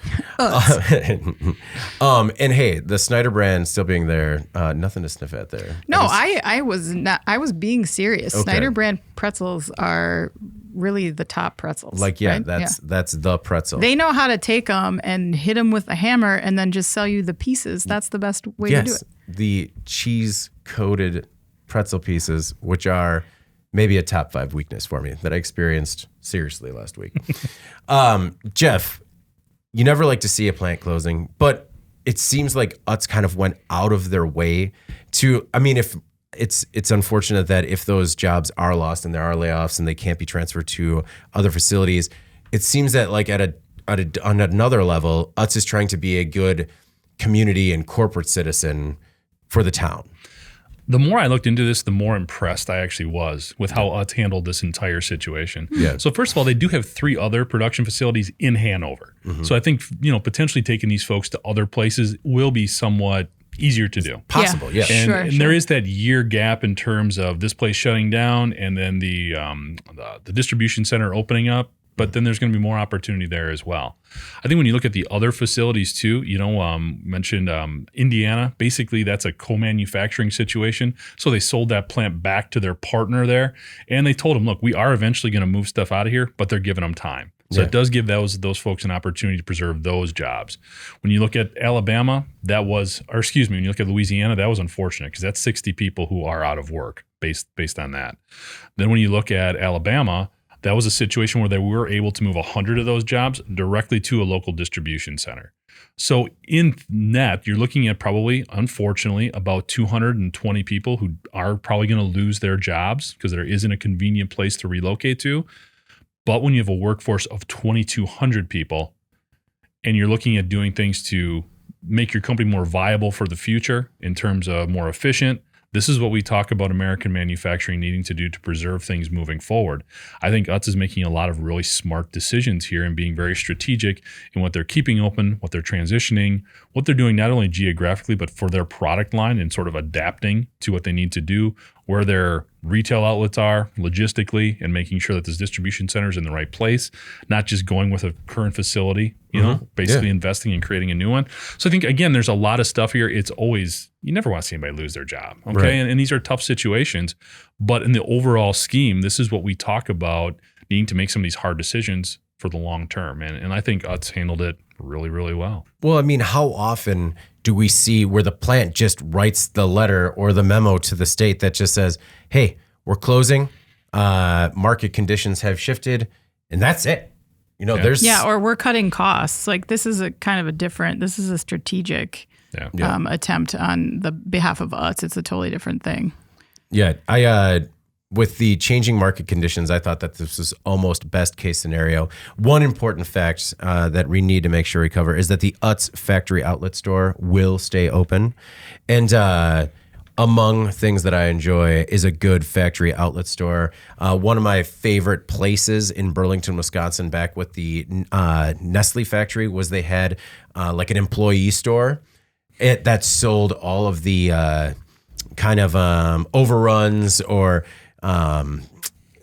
A: And hey, the Snyder brand still being there, nothing to sniff at there.
C: No, I was not. I was being serious. Okay. Snyder brand pretzels are really the top pretzels.
A: Like, right? That's the pretzel.
C: They know how to take them and hit them with a hammer and then just sell you the pieces. That's the best way to do it.
A: The cheese-coated pretzel pieces, which are maybe a top 5 weakness for me that I experienced seriously last week. Jeff, you never like to see a plant closing, but it seems like Utz kind of went out of their way to, if it's unfortunate that if those jobs are lost and there are layoffs and they can't be transferred to other facilities, it seems that like on another level, Utz is trying to be a good community and corporate citizen for the town.
B: The more I looked into this, the more impressed I actually was with how Utz handled this entire situation.
A: Yeah.
B: So first of all, they do have 3 other production facilities in Hanover. Mm-hmm. So I think, potentially taking these folks to other places will be somewhat easier to do.
A: Possible, yeah.
B: And there is that year gap in terms of this place shutting down and then the distribution center opening up. but then there's going to be more opportunity there as well. I think when you look at the other facilities too, mentioned Indiana, basically that's a co-manufacturing situation. So they sold that plant back to their partner there, and they told them, look, we are eventually going to move stuff out of here, but they're giving them time. So it does give those folks an opportunity to preserve those jobs. When you look at Alabama, when you look at Louisiana, that was unfortunate because that's 60 people who are out of work based on that. Then when you look at Alabama, that was a situation where they were able to move 100 of those jobs directly to a local distribution center. So in net, you're looking at probably, unfortunately, about 220 people who are probably going to lose their jobs because there isn't a convenient place to relocate to. But when you have a workforce of 2,200 people and you're looking at doing things to make your company more viable for the future in terms of more efficient, this is what we talk about American manufacturing needing to do to preserve things moving forward. I think Utz is making a lot of really smart decisions here and being very strategic in what they're keeping open, what they're transitioning, what they're doing not only geographically, but for their product line and sort of adapting to what they need to do, where their retail outlets are logistically and making sure that this distribution center is in the right place, not just going with a current facility, basically investing and creating a new one. So I think, again, there's a lot of stuff here. It's always, you never want to see anybody lose their job. Okay. Right. And these are tough situations, but in the overall scheme, this is what we talk about needing to make some of these hard decisions for the long term. And I think Utz handled it really, really well.
A: Well, I mean, how often do we see where the plant just writes the letter or the memo to the state that just says, hey, we're closing, market conditions have shifted, and that's it. Or we're cutting costs. Like this is this is a strategic attempt on the behalf of Utz. It's a totally different thing. Yeah, with the changing market conditions, I thought that this was almost best case scenario. One important fact that we need to make sure we cover is that the Utz factory outlet store will stay open. And among things that I enjoy is a good factory outlet store. One of my favorite places in Burlington, Wisconsin, back with the Nestle factory, was they had like an employee store that sold all of the kind of overruns or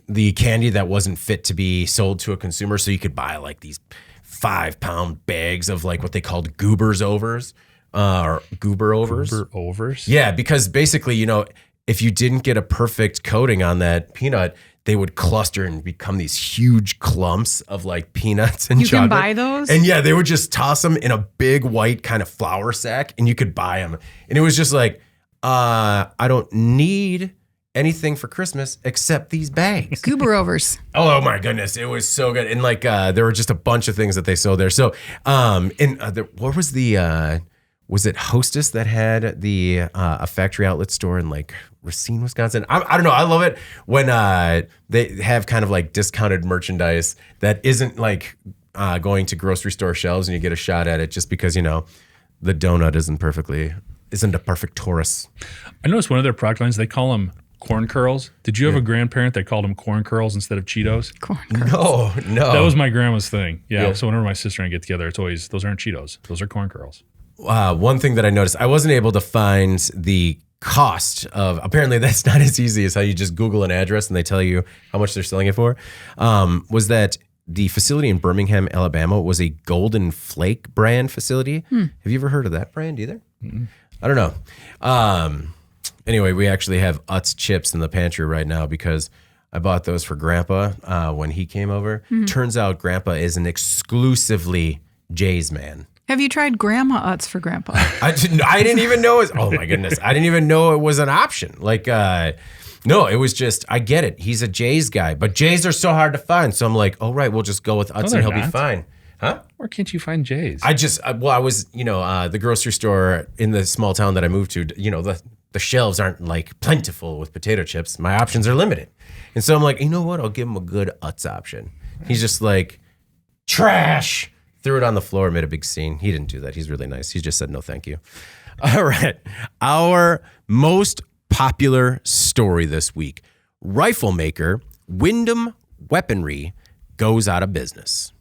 A: the candy that wasn't fit to be sold to a consumer. So you could buy like these 5-pound bags of like what they called Goober overs. Goober overs? Yeah, because basically, if you didn't get a perfect coating on that peanut, they would cluster and become these huge clumps of like peanuts and chocolate. You can buy those? And yeah, they would just toss them in a big white kind of flour sack and you could buy them. And it was just like, I don't need anything for Christmas except these bags. Goober overs. Oh my goodness. It was so good. And like, there were just a bunch of things that they sold there. So, what was was it Hostess that had a factory outlet store in like Racine, Wisconsin? I don't know. I love it when they have kind of like discounted merchandise that isn't like going to grocery store shelves and you get a shot at it just because, the donut isn't a perfect Taurus. I noticed one of their product lines, they call them corn curls. Did you have a grandparent that called them corn curls instead of Cheetos? Corn curls. No. That was my grandma's thing. Yeah. So whenever my sister and I get together, it's always, those aren't Cheetos. Those are corn curls. One thing that I noticed, I wasn't able to find the cost of, apparently that's not as easy as how you just Google an address and they tell you how much they're selling it for, was that the facility in Birmingham, Alabama was a Golden Flake brand facility. Have you ever heard of that brand either? Mm-hmm. I don't know. Anyway, we actually have Utz chips in the pantry right now because I bought those for Grandpa when he came over. Mm-hmm. Turns out Grandpa is an exclusively Jay's man. Have you tried Grandma Utz for Grandpa? I didn't even know it. Oh my goodness. I didn't even know it was an option. Like, no, it was just, I get it. He's a Jay's guy, but Jay's are so hard to find. So I'm like, all right, we'll just go with Utz and he'll be fine. Huh? Where can't you find Jay's? I was, the grocery store in the small town that I moved to, the shelves aren't like plentiful with potato chips. My options are limited. And so I'm like, you know what? I'll give him a good Utz option. He's just like, trash. Threw it on the floor, made a big scene. He didn't do that. He's really nice. He just said no thank you. All right. Our most popular story this week. Rifle maker Windham Weaponry goes out of business.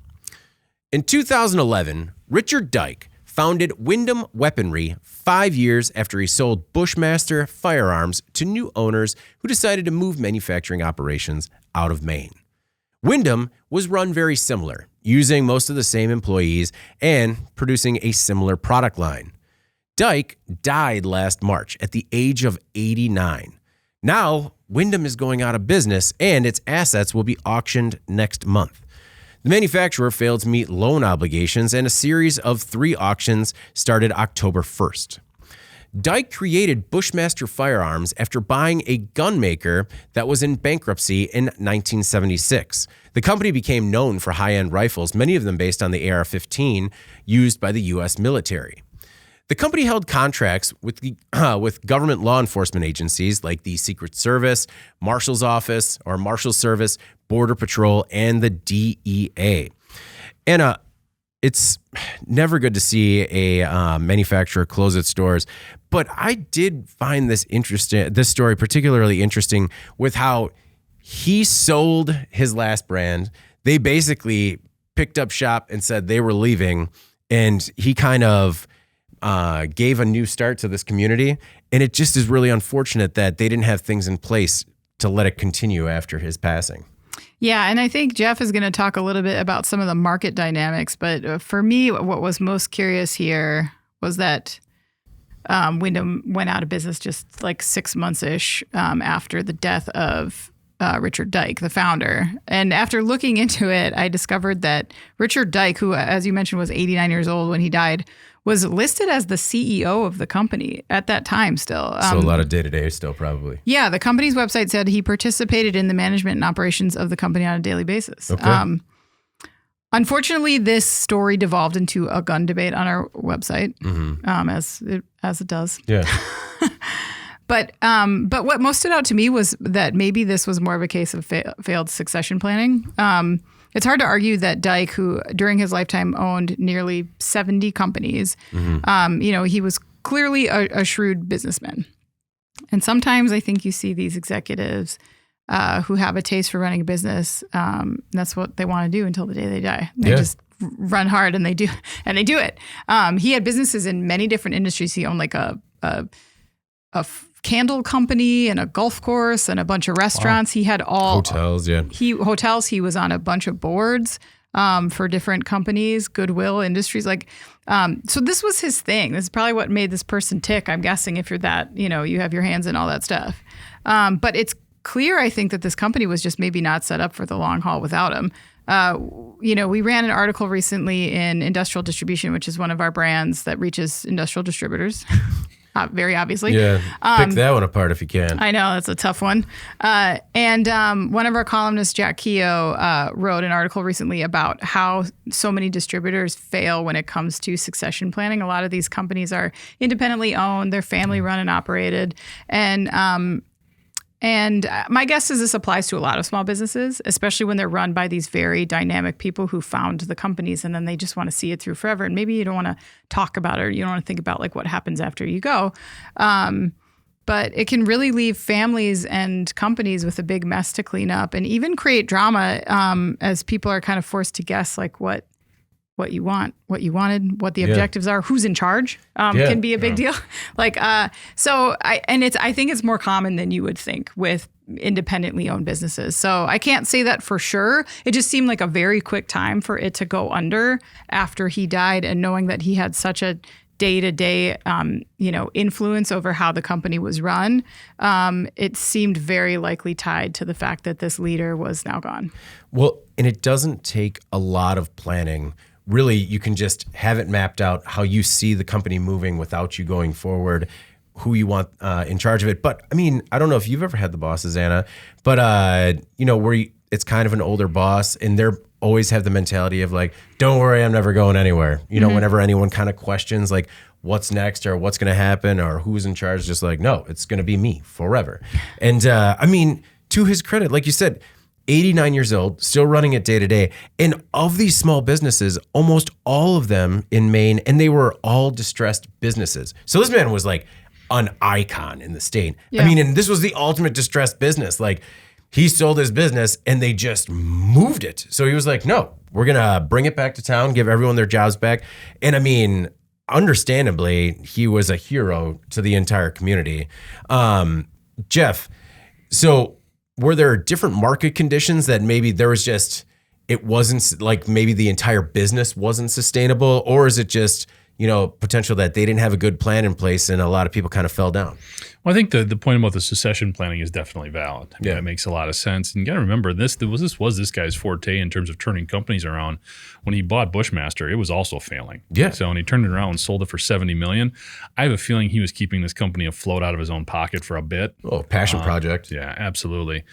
A: In 2011, Richard Dyke founded Windham Weaponry 5 years after he sold Bushmaster firearms to new owners who decided to move manufacturing operations out of Maine. Windham was run very similar, using most of the same employees and producing a similar product line. Dyke died last March at the age of 89. Now, Windham is going out of business and its assets will be auctioned next month. The manufacturer failed to meet loan obligations and a series of 3 auctions started October 1st. Dyke created Bushmaster Firearms after buying a gun maker that was in bankruptcy in 1976. The company became known for high-end rifles, many of them based on the AR-15 used by the U.S. military. The company held contracts with government law enforcement agencies like the Secret Service, Marshal's Office or Marshal Service, Border Patrol, and the DEA. And it's never good to see a manufacturer close its doors, but I did find this story particularly interesting with how he sold his last brand. They basically picked up shop and said they were leaving, and he kind of gave a new start to this community. And it just is really unfortunate that they didn't have things in place to let it continue after his passing.
C: Yeah, and I think Jeff is going to talk a little bit about some of the market dynamics. But for me, what was most curious here was that Windham went out of business just like 6 months-ish after the death of Richard Dyke, the founder. And after looking into it, I discovered that Richard Dyke, who, as you mentioned, was 89 years old when he died, was listed as the CEO of the company at that time still.
A: So a lot of day-to-day still probably.
C: Yeah, the company's website said he participated in the management and operations of the company on a daily basis.
A: Okay.
C: Unfortunately, this story devolved into a gun debate on our website, as it does.
A: Yeah.
C: But what most stood out to me was that maybe this was more of a case of failed succession planning. It's hard to argue that Dyke, who during his lifetime owned nearly 70 companies, he was clearly a shrewd businessman. And sometimes I think you see these executives who have a taste for running a business. That's what they want to do until the day they die. They just run hard and they do it. He had businesses in many different industries. He owned like a candle company and a golf course and a bunch of restaurants. Wow. He had all
A: hotels. Yeah.
C: He was on a bunch of boards for different companies, Goodwill Industries. So this was his thing. This is probably what made this person tick. I'm guessing if you're that, you have your hands in all that stuff. But it's clear, I think, that this company was just maybe not set up for the long haul without him. We ran an article recently in Industrial Distribution, which is one of our brands that reaches industrial distributors. Very obviously.
A: Yeah, pick that one apart if you can.
C: I know, that's a tough one. And one of our columnists, Jack Keogh, wrote an article recently about how so many distributors fail when it comes to succession planning. A lot of these companies are independently owned, they're family run and operated. And my guess is this applies to a lot of small businesses, especially when they're run by these very dynamic people who found the companies and then they just want to see it through forever. And maybe you don't want to talk about it or you don't want to think about like what happens after you go. But it can really leave families and companies with a big mess to clean up and even create drama as people are kind of forced to guess like what you want, what you wanted, what the objectives are, who's in charge can be a big deal. I think it's more common than you would think with independently owned businesses. So I can't say that for sure. It just seemed like a very quick time for it to go under after he died, and knowing that he had such a day-to-day, influence over how the company was run, it seemed very likely tied to the fact that this leader was now gone.
A: Well, and it doesn't take a lot of planning. Really, you can just have it mapped out how you see the company moving without you going forward, who you want in charge of it. But I mean, I don't know if you've ever had the bosses, Anna, but where it's kind of an older boss and they're always have the mentality of like, don't worry, I'm never going anywhere. Whenever anyone kind of questions like what's next or what's going to happen or who's in charge, just like, no, it's going to be me forever. And to his credit, like you said, 89 years old, still running it day to day. And of these small businesses, almost all of them in Maine, and they were all distressed businesses. So this man was like an icon in the state. Yeah. And this was the ultimate distressed business. Like he sold his business and they just moved it. So he was like, no, we're going to bring it back to town, give everyone their jobs back. And understandably, he was a hero to the entire community. Jeff, so were there different market conditions that maybe there was just, it wasn't like maybe the entire business wasn't sustainable, or is it just, potential that they didn't have a good plan in place and a lot of people kind of fell down?
B: Well, I think the point about the succession planning is definitely valid. I mean, it makes a lot of sense. And you got to remember, this was this guy's forte in terms of turning companies around. When he bought Bushmaster, it was also failing.
A: Yeah.
B: So when he turned it around and sold it for $70 million, I have a feeling he was keeping this company afloat out of his own pocket for a bit.
A: Oh, passion project.
B: Yeah, absolutely.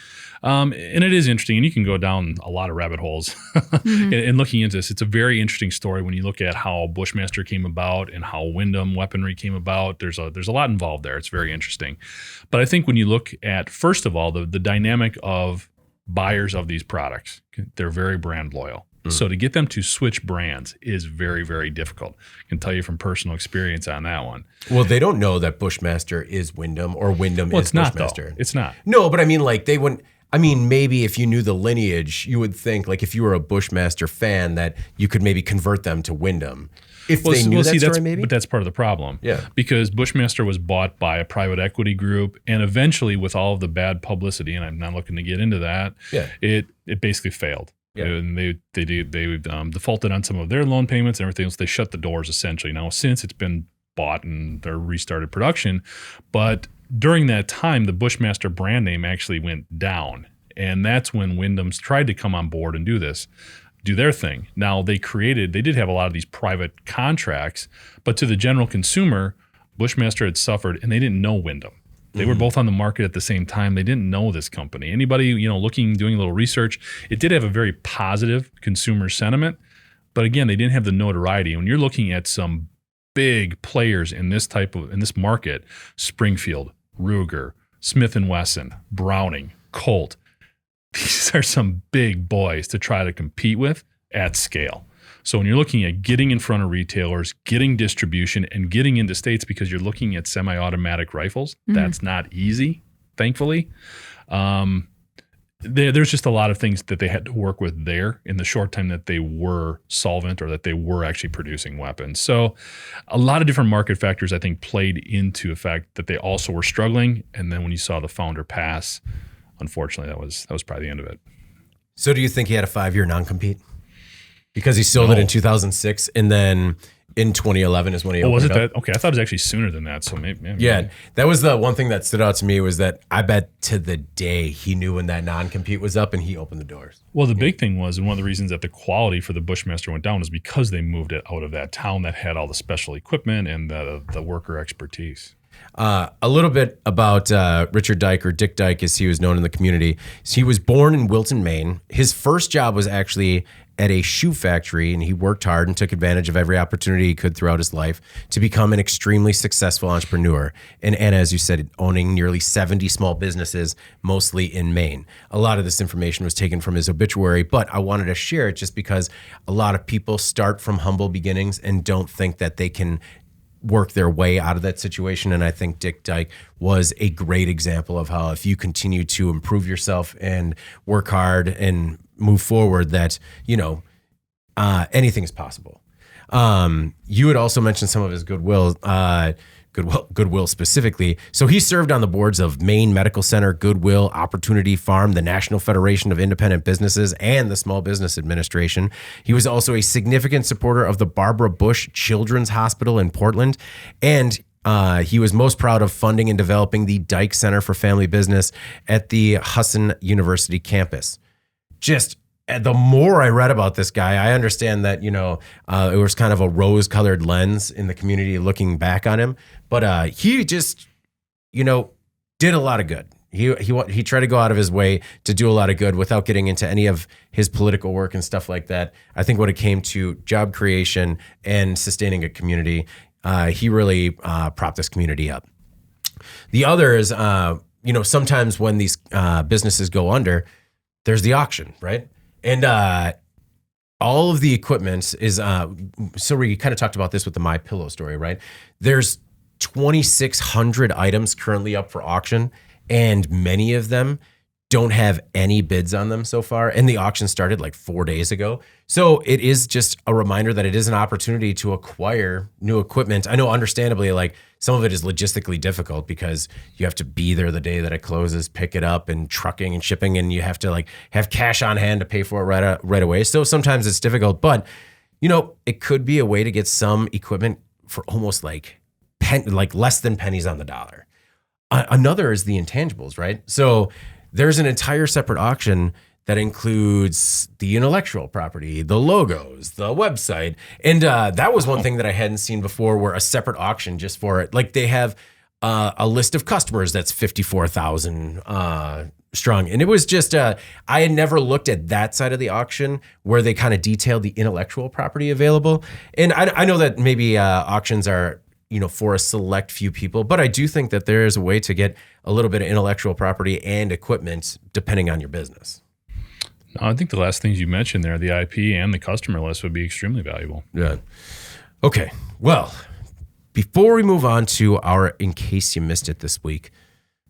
B: And it is interesting, and you can go down a lot of rabbit holes in looking into this. It's a very interesting story when you look at how Bushmaster came about and how Windham weaponry came about. There's a lot involved there. It's very interesting. But I think when you look at, first of all, the dynamic of buyers of these products, they're very brand loyal. So to get them to switch brands is very, very difficult. I can tell you from personal experience on that one.
A: Well, they don't know that Bushmaster is Windham or Windham is Bushmaster.
B: Though. It's not.
A: No, but I mean, like, they wouldn't. I mean, maybe if you knew the lineage, you would think, like, if you were a Bushmaster fan, that you could maybe convert them to Windham. If they knew that story, maybe?
B: But that's part of the problem.
A: Yeah.
B: Because Bushmaster was bought by a private equity group, and eventually, with all of the bad publicity, and I'm not looking to get into that, it basically failed. Yeah. And they defaulted on some of their loan payments and everything else. They shut the doors, essentially. Now, since it's been bought and they're restarted production, but during that time, the Bushmaster brand name actually went down. And that's when Windham's tried to come on board and do their thing. Now, they did have a lot of these private contracts, but to the general consumer, Bushmaster had suffered, and they didn't know Windham. They were both on the market at the same time. They didn't know this company. Anybody, doing a little research, it did have a very positive consumer sentiment, but again, they didn't have the notoriety. When you're looking at some big players in this market, Springfield, Ruger, Smith & Wesson, Browning, Colt, these are some big boys to try to compete with at scale. So when you're looking at getting in front of retailers, getting distribution, and getting into states, because you're looking at semi-automatic rifles, that's not easy, thankfully. There's just a lot of things that they had to work with there in the short time that they were solvent or that they were actually producing weapons. So a lot of different market factors, I think, played into the fact that they also were struggling. And then when you saw the founder pass, unfortunately, that was probably the end of it.
A: So do you think he had a 5-year non-compete? Because he sold it in 2006, and then in 2011 is when he opened it up.
B: Okay, I thought it was actually sooner than that. So maybe.
A: Yeah, that was the one thing that stood out to me, was that I bet to the day he knew when that non-compete was up and he opened the doors.
B: Well, the big thing was, and one of the reasons that the quality for the Bushmaster went down, was because they moved it out of that town that had all the special equipment and the worker expertise.
A: A little bit about Richard Dyke, or Dick Dyke as he was known in the community. So he was born in Wilton, Maine. His first job was actually at a shoe factory, and he worked hard and took advantage of every opportunity he could throughout his life to become an extremely successful entrepreneur. And as you said, owning nearly 70 small businesses, mostly in Maine. A lot of this information was taken from his obituary, but I wanted to share it just because a lot of people start from humble beginnings and don't think that they can work their way out of that situation. And I think Dick Dyke was a great example of how, if you continue to improve yourself and work hard and move forward, that, anything is possible. You had also mentioned some of his goodwill specifically. So he served on the boards of Maine Medical Center, Goodwill, Opportunity Farm, the National Federation of Independent Businesses, and the Small Business Administration. He was also a significant supporter of the Barbara Bush Children's Hospital in Portland, and he was most proud of funding and developing the Dyke Center for Family Business at the Husson University campus. Just the more I read about this guy, I understand that, it was kind of a rose-colored lens in the community looking back on him. But he just, did a lot of good. He tried to go out of his way to do a lot of good without getting into any of his political work and stuff like that. I think when it came to job creation and sustaining a community, he really propped this community up. The other is, sometimes when these businesses go under, there's the auction, right? And all of the equipment is, so we kind of talked about this with the My Pillow story, right? There's 2,600 items currently up for auction, and many of them don't have any bids on them so far. And the auction started like 4 days ago. So it is just a reminder that it is an opportunity to acquire new equipment. I know understandably, like some of it is logistically difficult because you have to be there the day that it closes, pick it up and trucking and shipping. And you have to like have cash on hand to pay for it right away. So sometimes it's difficult, but you know, it could be a way to get some equipment for almost like less than pennies on the dollar. Another is the intangibles, right? So there's an entire separate auction that includes the intellectual property, the logos, the website. And that was one thing that I hadn't seen before, where a separate auction just for it. Like they have a list of customers that's 54,000 strong. And it was just, I had never looked at that side of the auction where they kind of detailed the intellectual property available. And I know that maybe auctions are, you know, for a select few people, but I do think that there is a way to get a little bit of intellectual property and equipment depending on your business.
B: No, I think the last things you mentioned there, the IP and the customer list, would be extremely valuable.
A: Yeah. Okay. Well, before we move on to our In Case You Missed It this week,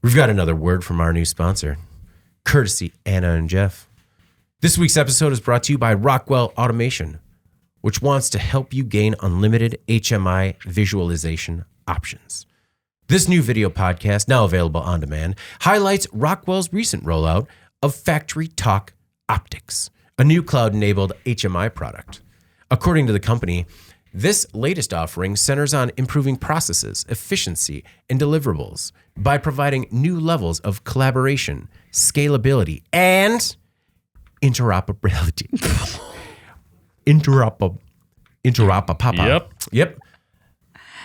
A: we've got another word from our new sponsor, courtesy Anna and Jeff. This week's episode is brought to you by Rockwell Automation, which wants to help you gain unlimited HMI visualization options. This new video podcast, now available on demand, highlights Rockwell's recent rollout of Factory Talk Optics, a new cloud-enabled HMI product. According to the company, this latest offering centers on improving processes, efficiency, and deliverables by providing new levels of collaboration, scalability, and interoperability. Yep.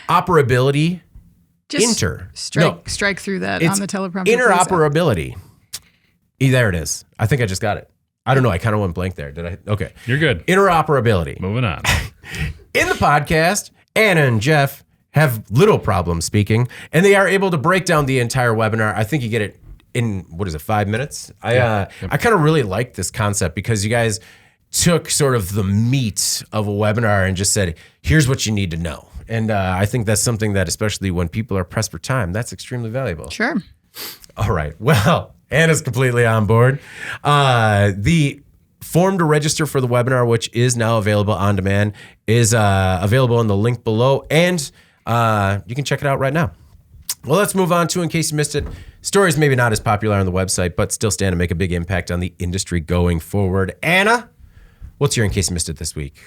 A: Operability.
C: Just strike through that on the teleprompter.
A: Interoperability. There it is. I think I just got it. I don't know. I kind of went blank there. Did I? Okay.
B: You're good.
A: Interoperability.
B: Moving on.
A: In the podcast, Anna and Jeff have little problem speaking, and they are able to break down the entire webinar. I think you get it in, 5 minutes? I kind of really like this concept because you guys took sort of the meat of a webinar and just said, here's what you need to know. And I think that's something that, especially when people are pressed for time, that's extremely valuable.
C: Sure.
A: All right. Well, Anna's completely on board. The form to register for the webinar, which is now available on demand, is available in the link below. And you can check it out right now. Well, let's move on to In Case You Missed It. Stories maybe not as popular on the website, but still stand to make a big impact on the industry going forward. Anna, what's your In Case You Missed It this week?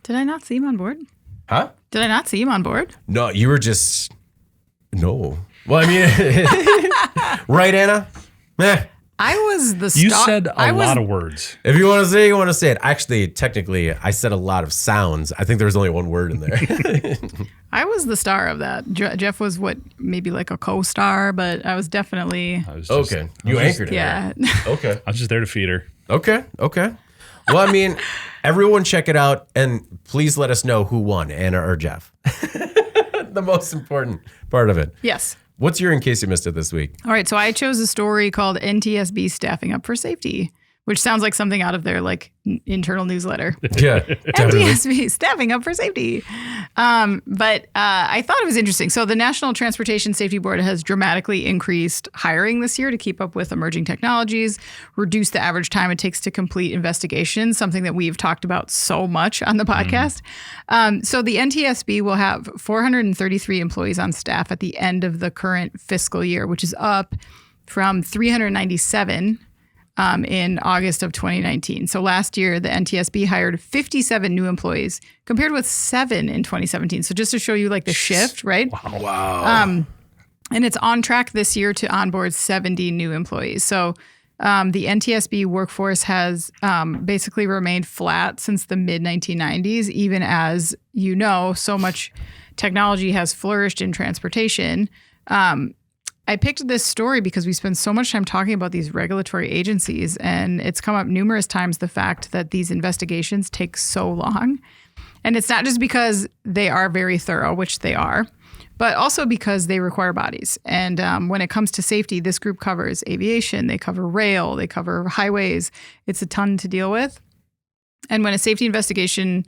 C: Did I not see him on board?
A: Huh?
C: Did I not see him on board?
A: No, you were just... No. Well, I mean... Right, Anna?
C: I was the star.
B: You said a lot of words.
A: If you want to say it, you want to say it. Actually, technically, I said a lot of sounds. I think there was only one word in there.
C: I was the star of that. Jeff was maybe like a co-star, but I was definitely...
A: Okay. You anchored it.
C: Yeah.
A: Okay.
B: I was just there to feed her.
A: Okay. Well, I mean, everyone check it out, and please let us know who won, Anna or Jeff. The most important part of it.
C: Yes.
A: What's your In Case You Missed It this week?
C: All right, so I chose a story called NTSB Staffing Up for Safety, which sounds like something out of their like internal newsletter.
A: Yeah,
C: NTSB Staffing Up for Safety. But I thought it was interesting. So the National Transportation Safety Board has dramatically increased hiring this year to keep up with emerging technologies, reduce the average time it takes to complete investigations, something that we've talked about so much on the podcast. So the NTSB will have 433 employees on staff at the end of the current fiscal year, which is up from 397 in August of 2019. So last year, the NTSB hired 57 new employees compared with 7 in 2017. So just to show you like the shift, right?
A: Wow.
C: And it's on track this year to onboard 70 new employees. So the NTSB workforce has basically remained flat since the mid-1990s, even as, you know, so much technology has flourished in transportation. I picked this story because we spend so much time talking about these regulatory agencies, and it's come up numerous times, the fact that these investigations take so long. And it's not just because they are very thorough, which they are, but also because they require bodies. And when it comes to safety, this group covers aviation, they cover rail, they cover highways. It's a ton to deal with. And when a safety investigation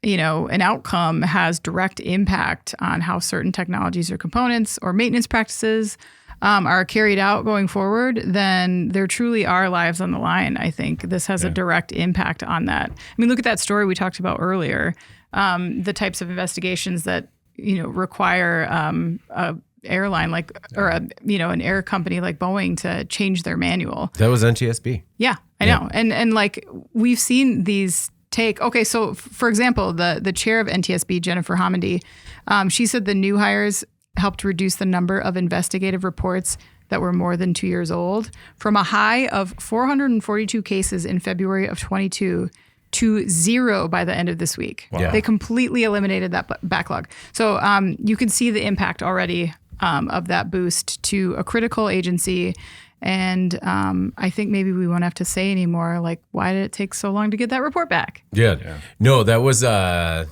C: an outcome has direct impact on how certain technologies or components or maintenance practices are carried out going forward, then there truly are lives on the line. I think this has a direct impact on that. I mean, look at that story we talked about earlier. The types of investigations that require a airline or an air company like Boeing to change their manual.
A: That was NTSB.
C: Yeah, I know. And like we've seen these so for example, the chair of NTSB, Jennifer Homendy, she said the new hires helped reduce the number of investigative reports that were more than 2 years old from a high of 442 cases in February of 22 to 0 by the end of this week.
A: Wow.
C: They completely eliminated that backlog. So you can see the impact already of that boost to a critical agency. And I think maybe we won't have to say anymore, like, why did it take so long to get that report back?
A: Yeah. No, that was, as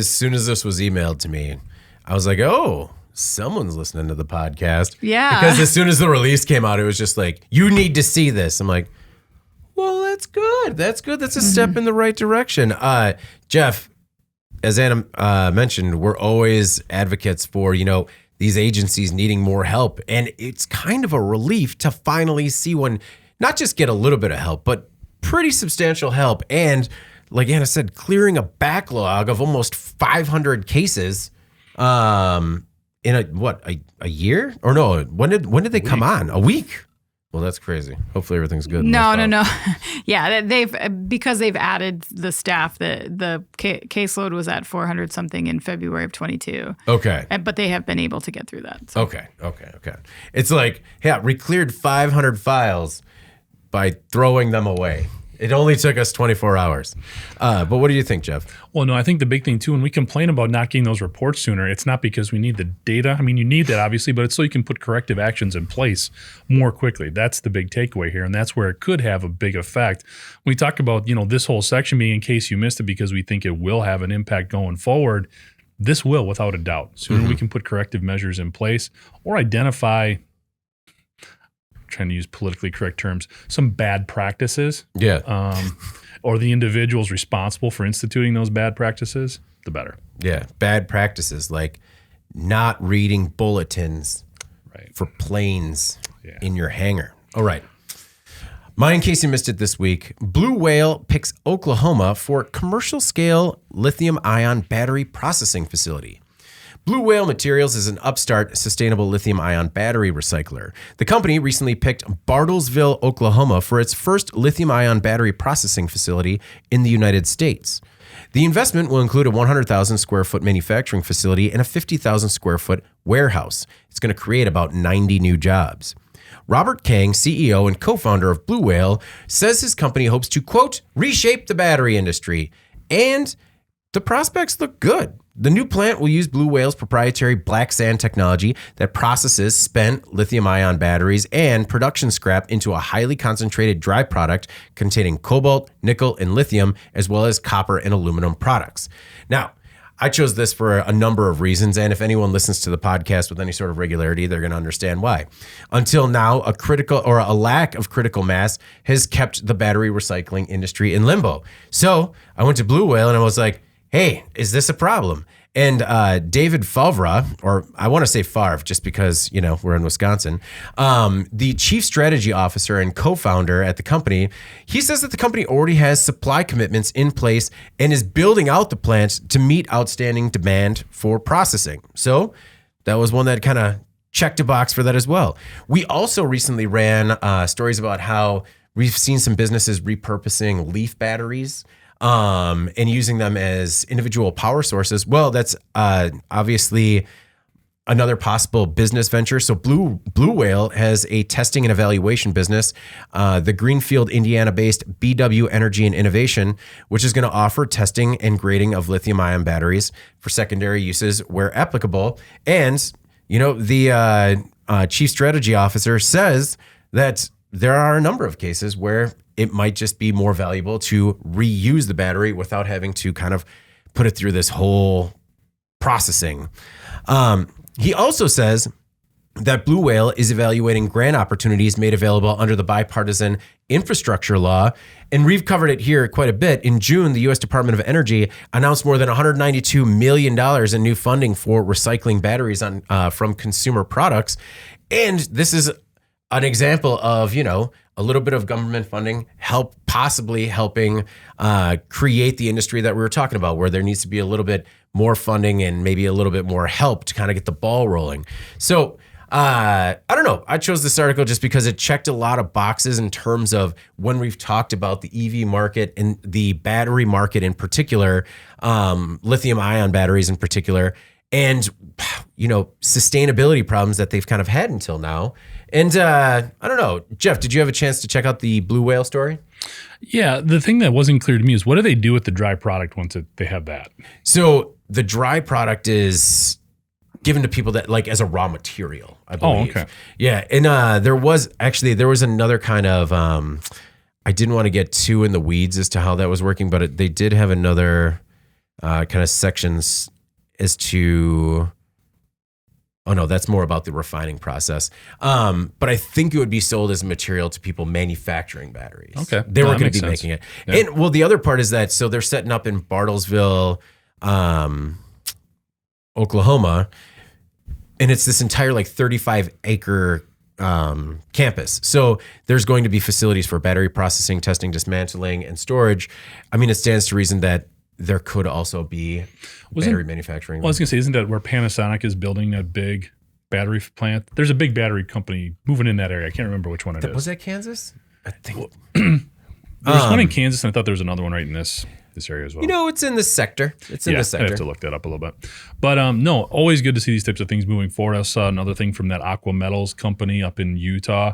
A: soon as this was emailed to me, I was like, oh, someone's listening to the podcast.
C: Yeah.
A: Because as soon as the release came out, it was just like, you need to see this. I'm like, well, that's good. That's good. That's a step in the right direction. Jeff, as Anna mentioned, we're always advocates for, these agencies needing more help. And it's kind of a relief to finally see one not just get a little bit of help, but pretty substantial help. And like Anna said, clearing a backlog of almost 500 cases in a year? Or no, when did they come on? A week? Well, that's crazy. Hopefully everything's good.
C: No. Yeah, because they've added the staff. The caseload was at 400 something in February of 22.
A: Okay.
C: But they have been able to get through that. So.
A: Okay. It's like, we cleared 500 files by throwing them away. It only took us 24 hours. But what do you think, Jeff?
B: Well, no, I think the big thing too, when we complain about not getting those reports sooner, it's not because we need the data. I mean, you need that obviously, but it's so you can put corrective actions in place more quickly. That's the big takeaway here. And that's where it could have a big effect. We talk about, this whole section being in case you missed it because we think it will have an impact going forward. This will, without a doubt. Sooner we can put corrective measures in place or identify, trying to use politically correct terms, some bad practices.
A: Yeah.
B: Or the individuals responsible for instituting those bad practices, the better.
A: Yeah. Bad practices like not reading bulletins for planes in your hangar. All right. Mine, in case you missed it this week, Blue Whale picks Oklahoma for commercial scale lithium ion battery processing facility. Blue Whale Materials is an upstart sustainable lithium-ion battery recycler. The company recently picked Bartlesville, Oklahoma for its first lithium-ion battery processing facility in the United States. The investment will include a 100,000 square foot manufacturing facility and a 50,000 square foot warehouse. It's going to create about 90 new jobs. Robert Kang, CEO and co-founder of Blue Whale, says his company hopes to, quote, reshape the battery industry. And the prospects look good. The new plant will use Blue Whale's proprietary black sand technology that processes spent lithium-ion batteries and production scrap into a highly concentrated dry product containing cobalt, nickel, and lithium, as well as copper and aluminum products. Now, I chose this for a number of reasons, and if anyone listens to the podcast with any sort of regularity, they're going to understand why. Until now, a lack of critical mass has kept the battery recycling industry in limbo. So I went to Blue Whale and I was like, hey, is this a problem? And David Favre, or I want to say Favre just because, we're in Wisconsin, the chief strategy officer and co-founder at the company, he says that the company already has supply commitments in place and is building out the plant to meet outstanding demand for processing. So that was one that kind of checked a box for that as well. We also recently ran stories about how we've seen some businesses repurposing leaf batteries and using them as individual power sources. Well, that's obviously another possible business venture. So Blue Whale has a testing and evaluation business, the Greenfield, Indiana-based BW Energy and Innovation, which is going to offer testing and grading of lithium-ion batteries for secondary uses where applicable. And, the chief strategy officer says that there are a number of cases where it might just be more valuable to reuse the battery without having to kind of put it through this whole processing. He also says that Blue Whale is evaluating grant opportunities made available under the bipartisan infrastructure law. And we've covered it here quite a bit. In June, the U.S. Department of Energy announced more than $192 million in new funding for recycling batteries from consumer products. And this is an example of, a little bit of government funding possibly helping create the industry that we were talking about, where there needs to be a little bit more funding and maybe a little bit more help to kind of get the ball rolling. So I don't know. I chose this article just because it checked a lot of boxes in terms of when we've talked about the EV market and the battery market in particular, lithium ion batteries in particular, and, sustainability problems that they've kind of had until now. And I don't know, Jeff, did you have a chance to check out the Blue Whale story?
B: Yeah, the thing that wasn't clear to me is what do they do with the dry product once they have that?
A: So the dry product is given to people that as a raw material, I believe.
B: Oh, okay.
A: Yeah, and there was another kind of I didn't want to get too in the weeds as to how that was working, but they did have another kind of sections as to. Oh no, that's more about the refining process. But I think it would be sold as a material to people manufacturing batteries.
B: Okay,
A: they weren't going to be making it. Yeah. And the other part is that they're setting up in Bartlesville, Oklahoma, and it's this entire 35-acre campus. So there's going to be facilities for battery processing, testing, dismantling, and storage. I mean, it stands to reason that there could also be battery manufacturing.
B: Well, I was going to say, isn't that where Panasonic is building that big battery plant? There's a big battery company moving in that area. I can't remember which one it is.
A: Was that Kansas? I think.
B: There's one in Kansas, and I thought there was another one right in this area as well.
A: It's in this sector. It's in this sector.
B: I have to look that up a little bit. But no, always good to see these types of things moving forward. I saw another thing from that Aqua Metals company up in Utah,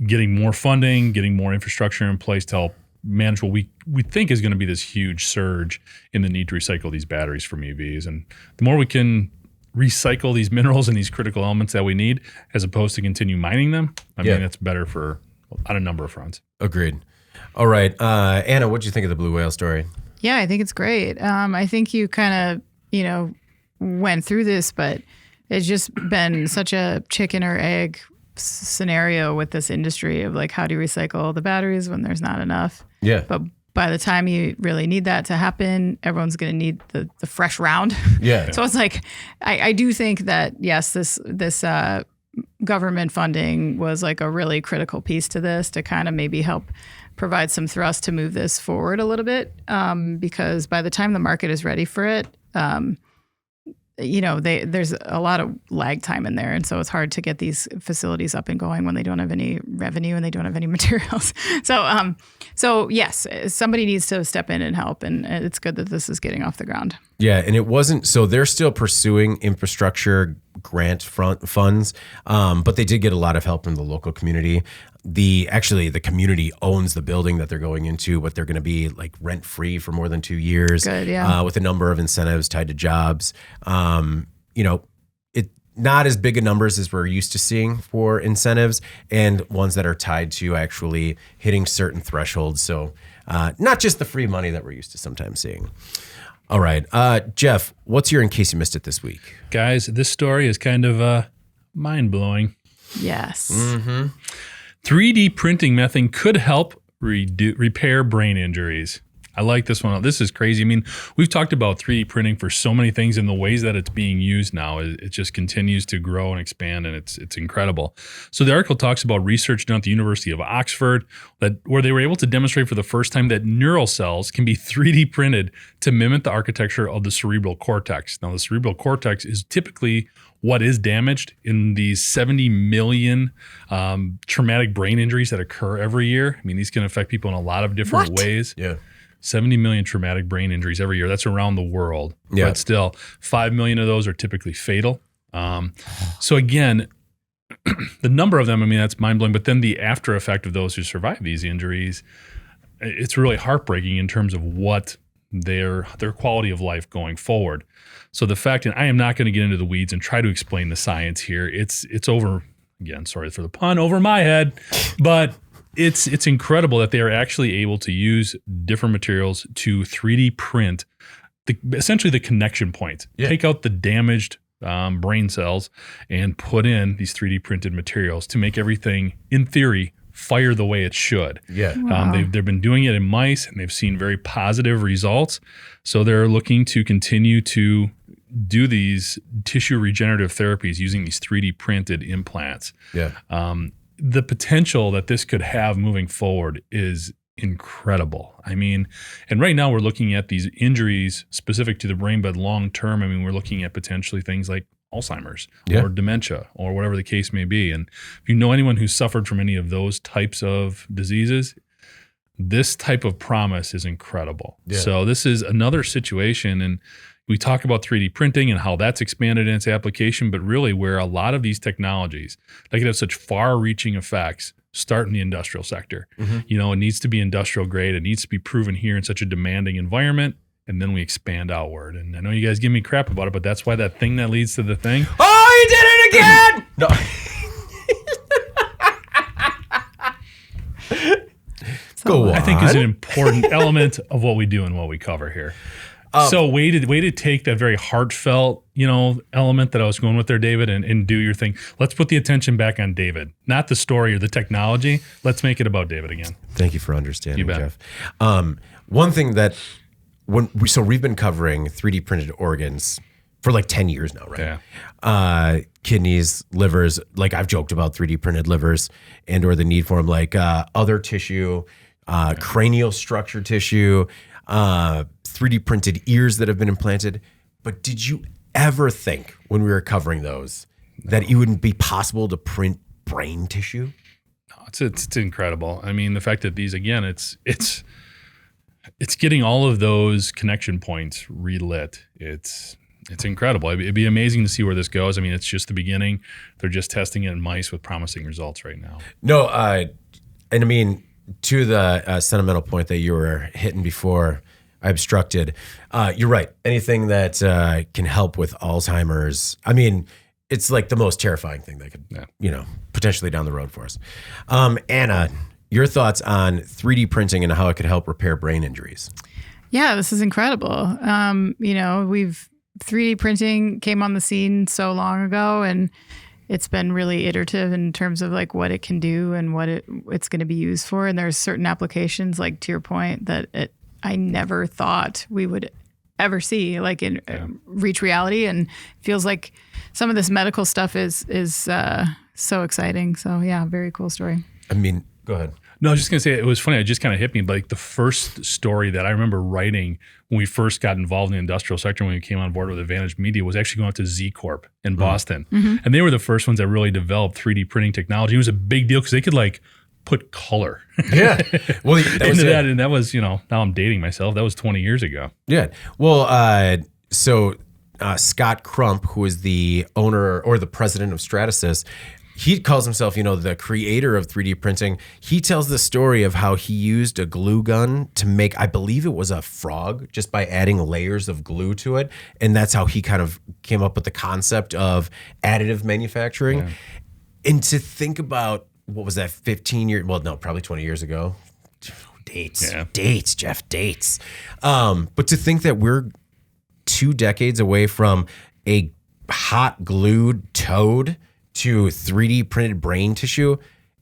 B: getting more funding, getting more infrastructure in place to help manage what we think is going to be this huge surge in the need to recycle these batteries from EVs. And the more we can recycle these minerals and these critical elements that we need, as opposed to continue mining them, I mean, it's better on a number of fronts.
A: Agreed. All right. Anna, what did you think of the Blue Whale story?
C: Yeah, I think it's great. I think you kind of, went through this, but it's just been such a chicken or egg scenario with this industry of how do you recycle the batteries when there's not enough?
A: Yeah.
C: But by the time you really need that to happen, everyone's going to need the fresh round.
A: Yeah.
C: So it's I do think that, yes, this government funding was a really critical piece to this to kind of maybe help provide some thrust to move this forward a little bit. Because by the time the market is ready for it, there's a lot of lag time in there. And so it's hard to get these facilities up and going when they don't have any revenue and they don't have any materials. So yes, somebody needs to step in and help. And it's good that this is getting off the ground.
A: Yeah. And it wasn't, so they're still pursuing infrastructure grant funds, but they did get a lot of help from the local community. The community owns the building that they're going into, but they're going to be rent free for more than 2 years.
C: Good, yeah.
A: With a number of incentives tied to jobs. It not as big a numbers as we're used to seeing for incentives, and ones that are tied to actually hitting certain thresholds. So not just the free money that we're used to sometimes seeing. All right, Jeff, what's your in case you missed it this week?
B: Guys, this story is kind of mind blowing.
C: Yes.
A: Mm-hmm.
B: 3D printing method could help repair brain injuries. I like this one. This is crazy. I mean, we've talked about 3D printing for so many things, and the ways that it's being used now, it just continues to grow and expand, and it's incredible. So the article talks about research done at the University of Oxford where they were able to demonstrate for the first time that neural cells can be 3D printed to mimic the architecture of the cerebral cortex. Now, the cerebral cortex is typically what is damaged in these 70 million traumatic brain injuries that occur every year. I mean, these can affect people in a lot of different ways.
A: Yeah.
B: 70 million traumatic brain injuries every year. That's around the world.
A: Yeah.
B: But still, 5 million of those are typically fatal. So again, the number of them, I mean, that's mind-blowing. But then the after effect of those who survive these injuries, it's really heartbreaking in terms of what their quality of life going forward. So the fact, and I am not going to get into the weeds and try to explain the science here. It's over, again, sorry for the pun, over my head, but it's incredible that they are actually able to use different materials to 3D print essentially the connection points, take out the damaged brain cells and put in these 3D printed materials to make everything, in theory, fire the way it should.
A: Yeah.
C: Wow.
B: They've been doing it in mice, and they've seen very positive results. So they're looking to continue to do these tissue regenerative therapies using these 3D printed implants.
A: Yeah.
B: The potential that this could have moving forward is incredible. I mean, and right now we're looking at these injuries specific to the brain, but long term, I mean, we're looking at potentially things like Alzheimer's or dementia or whatever the case may be. And if you know anyone who's suffered from any of those types of diseases, this type of promise is incredible.
A: Yeah.
B: So this is another situation, and we talk about 3D printing and how that's expanded in its application, but really where a lot of these technologies, they can have such far-reaching effects, start in the industrial sector. You know, it needs to be industrial grade. It needs to be proven here in such a demanding environment. And then we expand outward. And I know you guys give me crap about it, but that's why that thing that leads to the thing.
A: Oh, he did it again! No. Go on.
B: I think is an important element of what we do and what we cover here. So way to take that very heartfelt, element that I was going with there, David, and do your thing. Let's put the attention back on David, not the story or the technology. Let's make it about David again.
A: Thank you for understanding,
B: You bet.
A: Jeff. One thing that we've been covering 3D printed organs for like 10 years now, right?
B: Yeah.
A: Kidneys, livers, like I've joked about 3D printed livers and or the need for them, like other tissue, cranial structure tissue, 3D printed ears that have been implanted. But did you ever think when we were covering those that it wouldn't be possible to print brain tissue?
B: No, it's incredible. I mean, the fact that these, again, it's getting all of those connection points relit. It's incredible. It'd be amazing to see where this goes. I mean, it's just the beginning. They're just testing it in mice with promising results right now.
A: No, and I mean, to the sentimental point that you were hitting before I obstructed, you're right. Anything that can help with Alzheimer's, I mean, it's like the most terrifying thing that could, potentially down the road for us. Anna, your thoughts on 3D printing and how it could help repair brain injuries?
C: Yeah, this is incredible. 3D printing came on the scene so long ago, and it's been really iterative in terms of like what it can do and what it's going to be used for. And there's certain applications, like to your point, that I never thought we would ever see, like reach reality, and feels like some of this medical stuff is so exciting. So yeah, very cool story.
A: I mean, go ahead.
B: No, I was just going to say, it was funny. It just kind of hit me. Like the first story that I remember writing when we first got involved in the industrial sector, when we came on board with Advantage Media, was actually going out to Z Corp in Boston. And they were the first ones that really developed 3D printing technology. It was a big deal because they could like put color
A: Well,
B: into that. And that was, now I'm dating myself. That was 20 years ago.
A: Yeah. Well, so Scott Crump, who is the owner or the president of Stratasys, he calls himself, the creator of 3D printing. He tells the story of how he used a glue gun to make, I believe it was a frog, just by adding layers of glue to it. And that's how he kind of came up with the concept of additive manufacturing.
B: Yeah.
A: And to think about, what was that, 15 years? Well, no, probably 20 years ago. Dates, Jeff, dates. But to think that we're 2 decades away from a hot glued toad to 3D printed brain tissue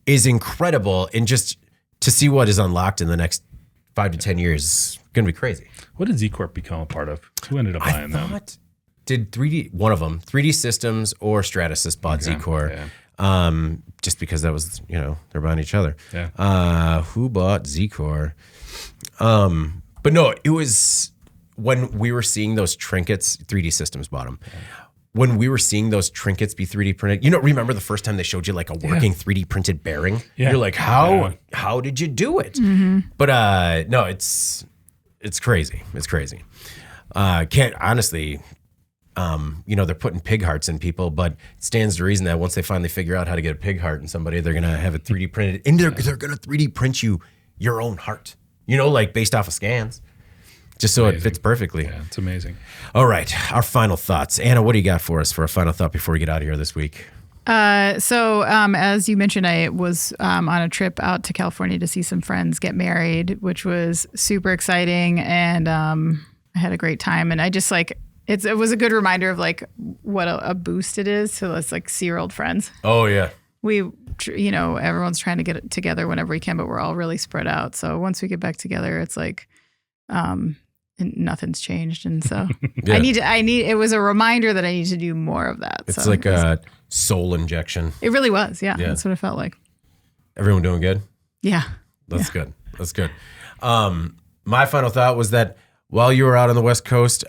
A: is incredible. And just to see what is unlocked in the next 5 to 10 years is going to be crazy.
B: What did Z Corp become a part of? Who ended up buying them?
A: Did 3D, one of them, 3D Systems or Stratasys bought Z Corp.
B: Yeah.
A: Just because that was, they're buying each other.
B: Yeah.
A: Who bought Z Corp? But no, it was when we were seeing those trinkets, 3D Systems bought them. Yeah. When we were seeing those trinkets be 3D printed, remember the first time they showed you like a working 3D printed bearing? Yeah. You're like, how did you do it? But no, it's crazy. It's crazy. Can't honestly, they're putting pig hearts in people, but it stands to reason that once they finally figure out how to get a pig heart in somebody, they're going to have it 3D printed. And they're going to 3D print you your own heart, like based off of scans. Just so it fits perfectly.
B: Yeah, it's amazing.
A: All right, our final thoughts. Anna, what do you got for us for a final thought before we get out of here this week?
C: So as you mentioned, I was on a trip out to California to see some friends get married, which was super exciting, and I had a great time. And I just It was a good reminder of like what a boost it is to us like see your old friends.
A: Oh yeah.
C: Everyone's trying to get it together whenever we can, but we're all really spread out. So once we get back together, it's like, and nothing's changed. And so
A: Yeah.
C: it was a reminder that I need to do more of that.
A: It's like a soul injection.
C: It really was. Yeah.
A: Yeah.
C: That's what it felt like.
A: Everyone doing good?
C: Yeah.
A: That's good. That's good. My final thought was that while you were out on the West Coast,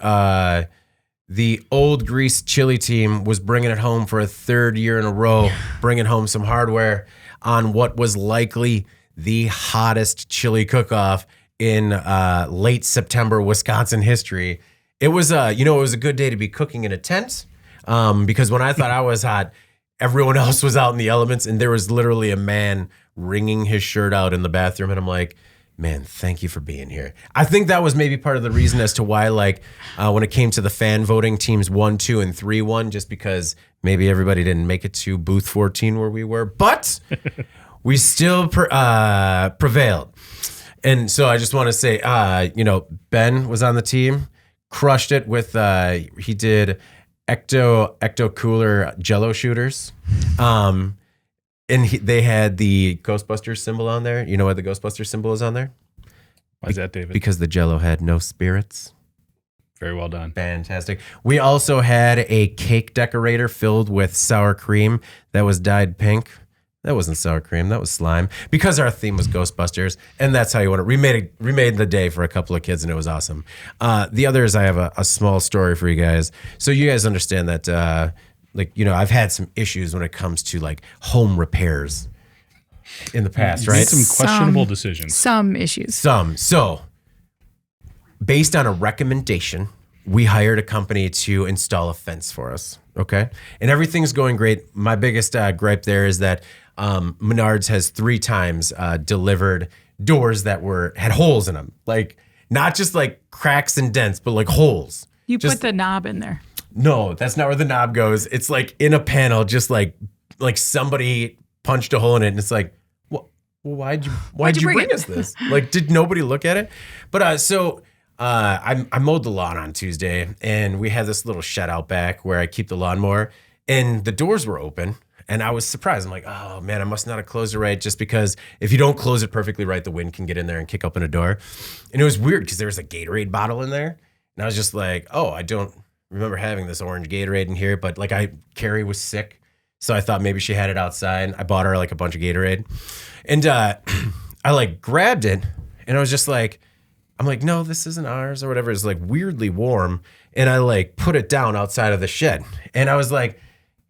A: the Old Grease chili team was bringing it home for a third year in a row, bringing home some hardware on what was likely the hottest chili cook-off in late September Wisconsin history. It was it was a good day to be cooking in a tent because when I thought I was hot, everyone else was out in the elements, and there was literally a man wringing his shirt out in the bathroom, and I'm like, man, thank you for being here. I think that was maybe part of the reason as to why, when it came to the fan voting, teams 1, 2, and 3 won, just because maybe everybody didn't make it to booth 14 where we were, but we still prevailed. And so I just want to say, Ben was on the team, crushed it with, he did Ecto Cooler Jello shooters. And they had the Ghostbusters symbol on there. You know why the Ghostbusters symbol is on there?
B: Why is that, David?
A: Because the Jello had no spirits.
B: Very well done.
A: Fantastic. We also had a cake decorator filled with sour cream that was dyed pink. That wasn't sour cream. That was slime. Because our theme was Ghostbusters, and that's how you want it. We made the day for a couple of kids, and it was awesome. The other is I have a small story for you guys. So you guys understand that... I've had some issues when it comes to like home repairs in the past, right?
B: Some questionable decisions.
C: Some issues.
A: So, based on a recommendation, we hired a company to install a fence for us, okay? And everything's going great. My biggest gripe there is that Menards has 3 times delivered doors that had holes in them. Like, not just like cracks and dents, but like holes.
C: You put the knob in there.
A: No, that's not where the knob goes. It's like in a panel, just like somebody punched a hole in it, and it's like, well, why'd you bring us this? Like, did nobody look at it? But I mowed the lawn on Tuesday, and we had this little shed out back where I keep the lawnmower, and the doors were open, and I was surprised. I'm like, oh man, I must not have closed it right, just because if you don't close it perfectly right, the wind can get in there and kick open a door. And it was weird because there was a Gatorade bottle in there, and I was just like, oh, I don't remember having this orange Gatorade in here, but Carrie was sick, so I thought maybe she had it outside. I bought her like a bunch of Gatorade, and I grabbed it, and I was just like, I'm like, no, this isn't ours or whatever. It's like weirdly warm, and I put it down outside of the shed, and I was like,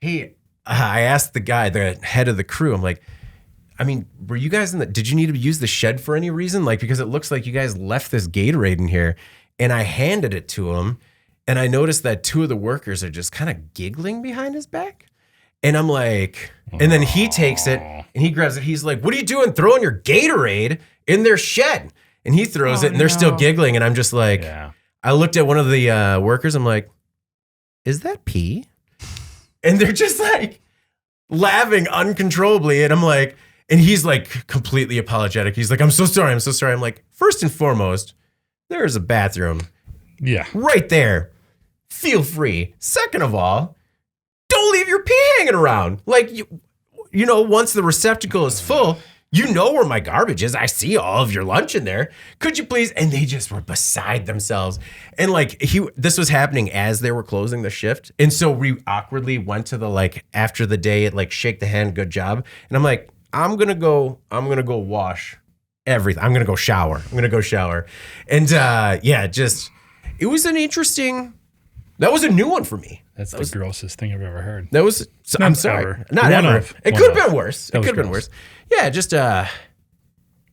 A: hey, I asked the guy, the head of the crew, I'm like, I mean, were you guys did you need to use the shed for any reason? Because it looks like you guys left this Gatorade in here, and I handed it to him. And I noticed that 2 of the workers are just kind of giggling behind his back. And I'm like, and then he takes it and he grabs it. He's like, what are you doing throwing your Gatorade in their shed? And he throws it and they're still giggling. And I'm just like, I looked at one of the workers. I'm like, is that pee? And they're just like laughing uncontrollably. And I'm like, and he's like completely apologetic. He's like, I'm so sorry. I'm like, first and foremost, there's a bathroom.
B: Yeah.
A: Right there. Feel free. Second of all, don't leave your pee hanging around. Once the receptacle is full, you know where my garbage is. I see all of your lunch in there. Could you please? And they just were beside themselves. And this was happening as they were closing the shift. And so we awkwardly went to the after the day, shake the hand, good job. And I'm like, I'm gonna go wash everything. I'm gonna go shower. And it was an interesting. That was a new one for me.
B: That's the grossest thing I've ever heard.
A: That was. I'm sorry.
B: Ever.
A: Not
B: One
A: ever.
B: of.
A: It could have been worse. Yeah, just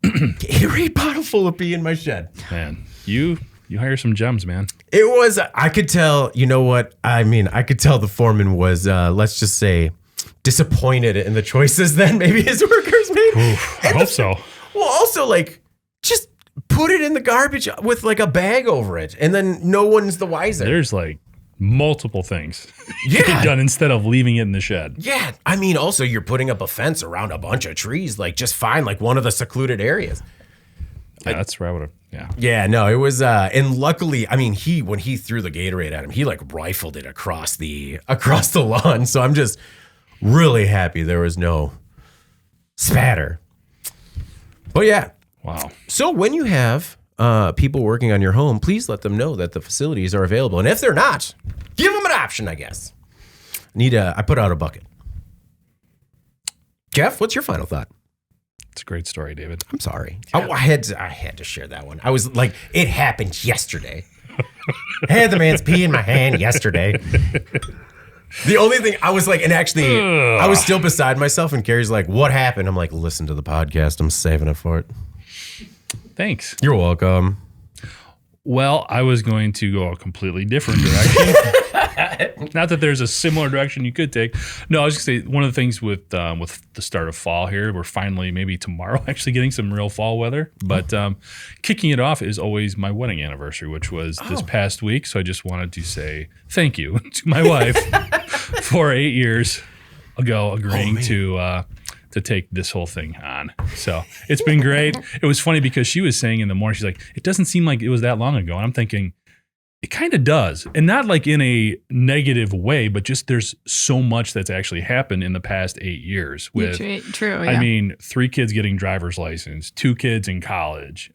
A: Gatorade bottle full of pee in my shed.
B: Man, you hire some gems, man.
A: It was. I could tell. You know what? I mean, I could tell the foreman was. Let's just say, disappointed in the choices that maybe his workers made.
B: Oof, I hope so.
A: Well, also just put it in the garbage with a bag over it, and then no one's the wiser.
B: There's multiple things get done instead of leaving it in the shed.
A: Yeah, I mean, also you're putting up a fence around a bunch of trees, just find one of the secluded areas.
B: Yeah, that's where I would have
A: Yeah, no, it was, and luckily, I mean, when he threw the Gatorade at him, he like rifled it across the lawn. So I'm just really happy there was no spatter. But yeah.
B: Wow.
A: So when you have people working on your home, please let them know that the facilities are available. And if they're not, give them an option, I guess. I put out a bucket. Jeff, what's your final thought?
B: It's a great story, David.
A: I'm sorry. Yeah. I had to share that one. I was like, it happened yesterday. I had the man's pee in my hand yesterday. The only thing I was like, and actually, I was still beside myself, and Carrie's like, what happened? I'm like, listen to the podcast. I'm saving it for it.
B: Thanks.
A: You're welcome.
B: Well, I was going to go a completely different direction. Not that there's a similar direction you could take. No, I was going to say one of the things with the start of fall here, we're finally maybe tomorrow actually getting some real fall weather. But kicking it off is always my wedding anniversary, which was this past week. So I just wanted to say thank you to my wife for 8 years ago agreeing to take this whole thing on. So it's been great. It was funny because she was saying in the morning, she's like, it doesn't seem like it was that long ago. And I'm thinking, it kind of does. And not like in a negative way, but just there's so much that's actually happened in the past 8 years. With,
C: True, yeah.
B: I mean, 3 kids getting driver's license, 2 kids in college,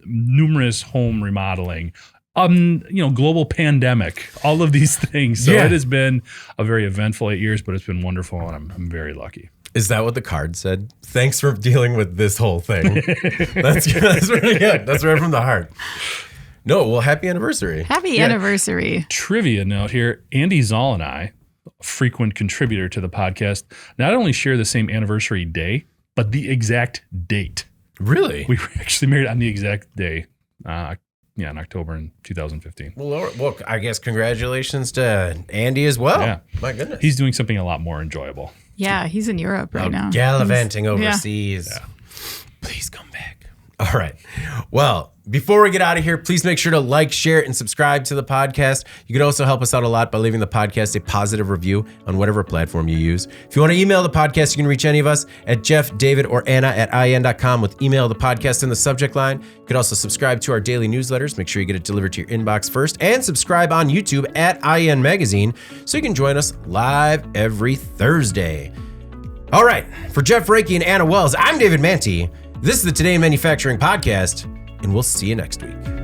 B: numerous home remodeling, global pandemic, all of these things. So it has been a very eventful 8 years, but it's been wonderful, and I'm very lucky.
A: Is that what the card said? Thanks for dealing with this whole thing. That's really good. That's right from the heart. No, well, happy anniversary.
C: Happy anniversary.
B: Trivia note here. Andy Zoll and I, a frequent contributor to the podcast, not only share the same anniversary day, but the exact date.
A: Really?
B: We were actually married on the exact day. In October in 2015.
A: Well, I guess congratulations to Andy as well.
B: Yeah.
A: My goodness.
B: He's doing something a lot more enjoyable.
C: Yeah, he's in Europe right now.
A: Gallivanting overseas.
B: Yeah.
A: Please come back. All right. Well, before we get out of here, please make sure to like, share, and subscribe to the podcast. You could also help us out a lot by leaving the podcast a positive review on whatever platform you use. If you want to email the podcast, you can reach any of us at Jeff, David, or Anna at IN.com with email the podcast in the subject line. You could also subscribe to our daily newsletters. Make sure you get it delivered to your inbox first. And subscribe on YouTube at IN Magazine so you can join us live every Thursday. All right. For Jeff Reiki and Anna Wells, I'm David Manti. This is the Today in Manufacturing podcast, and we'll see you next week.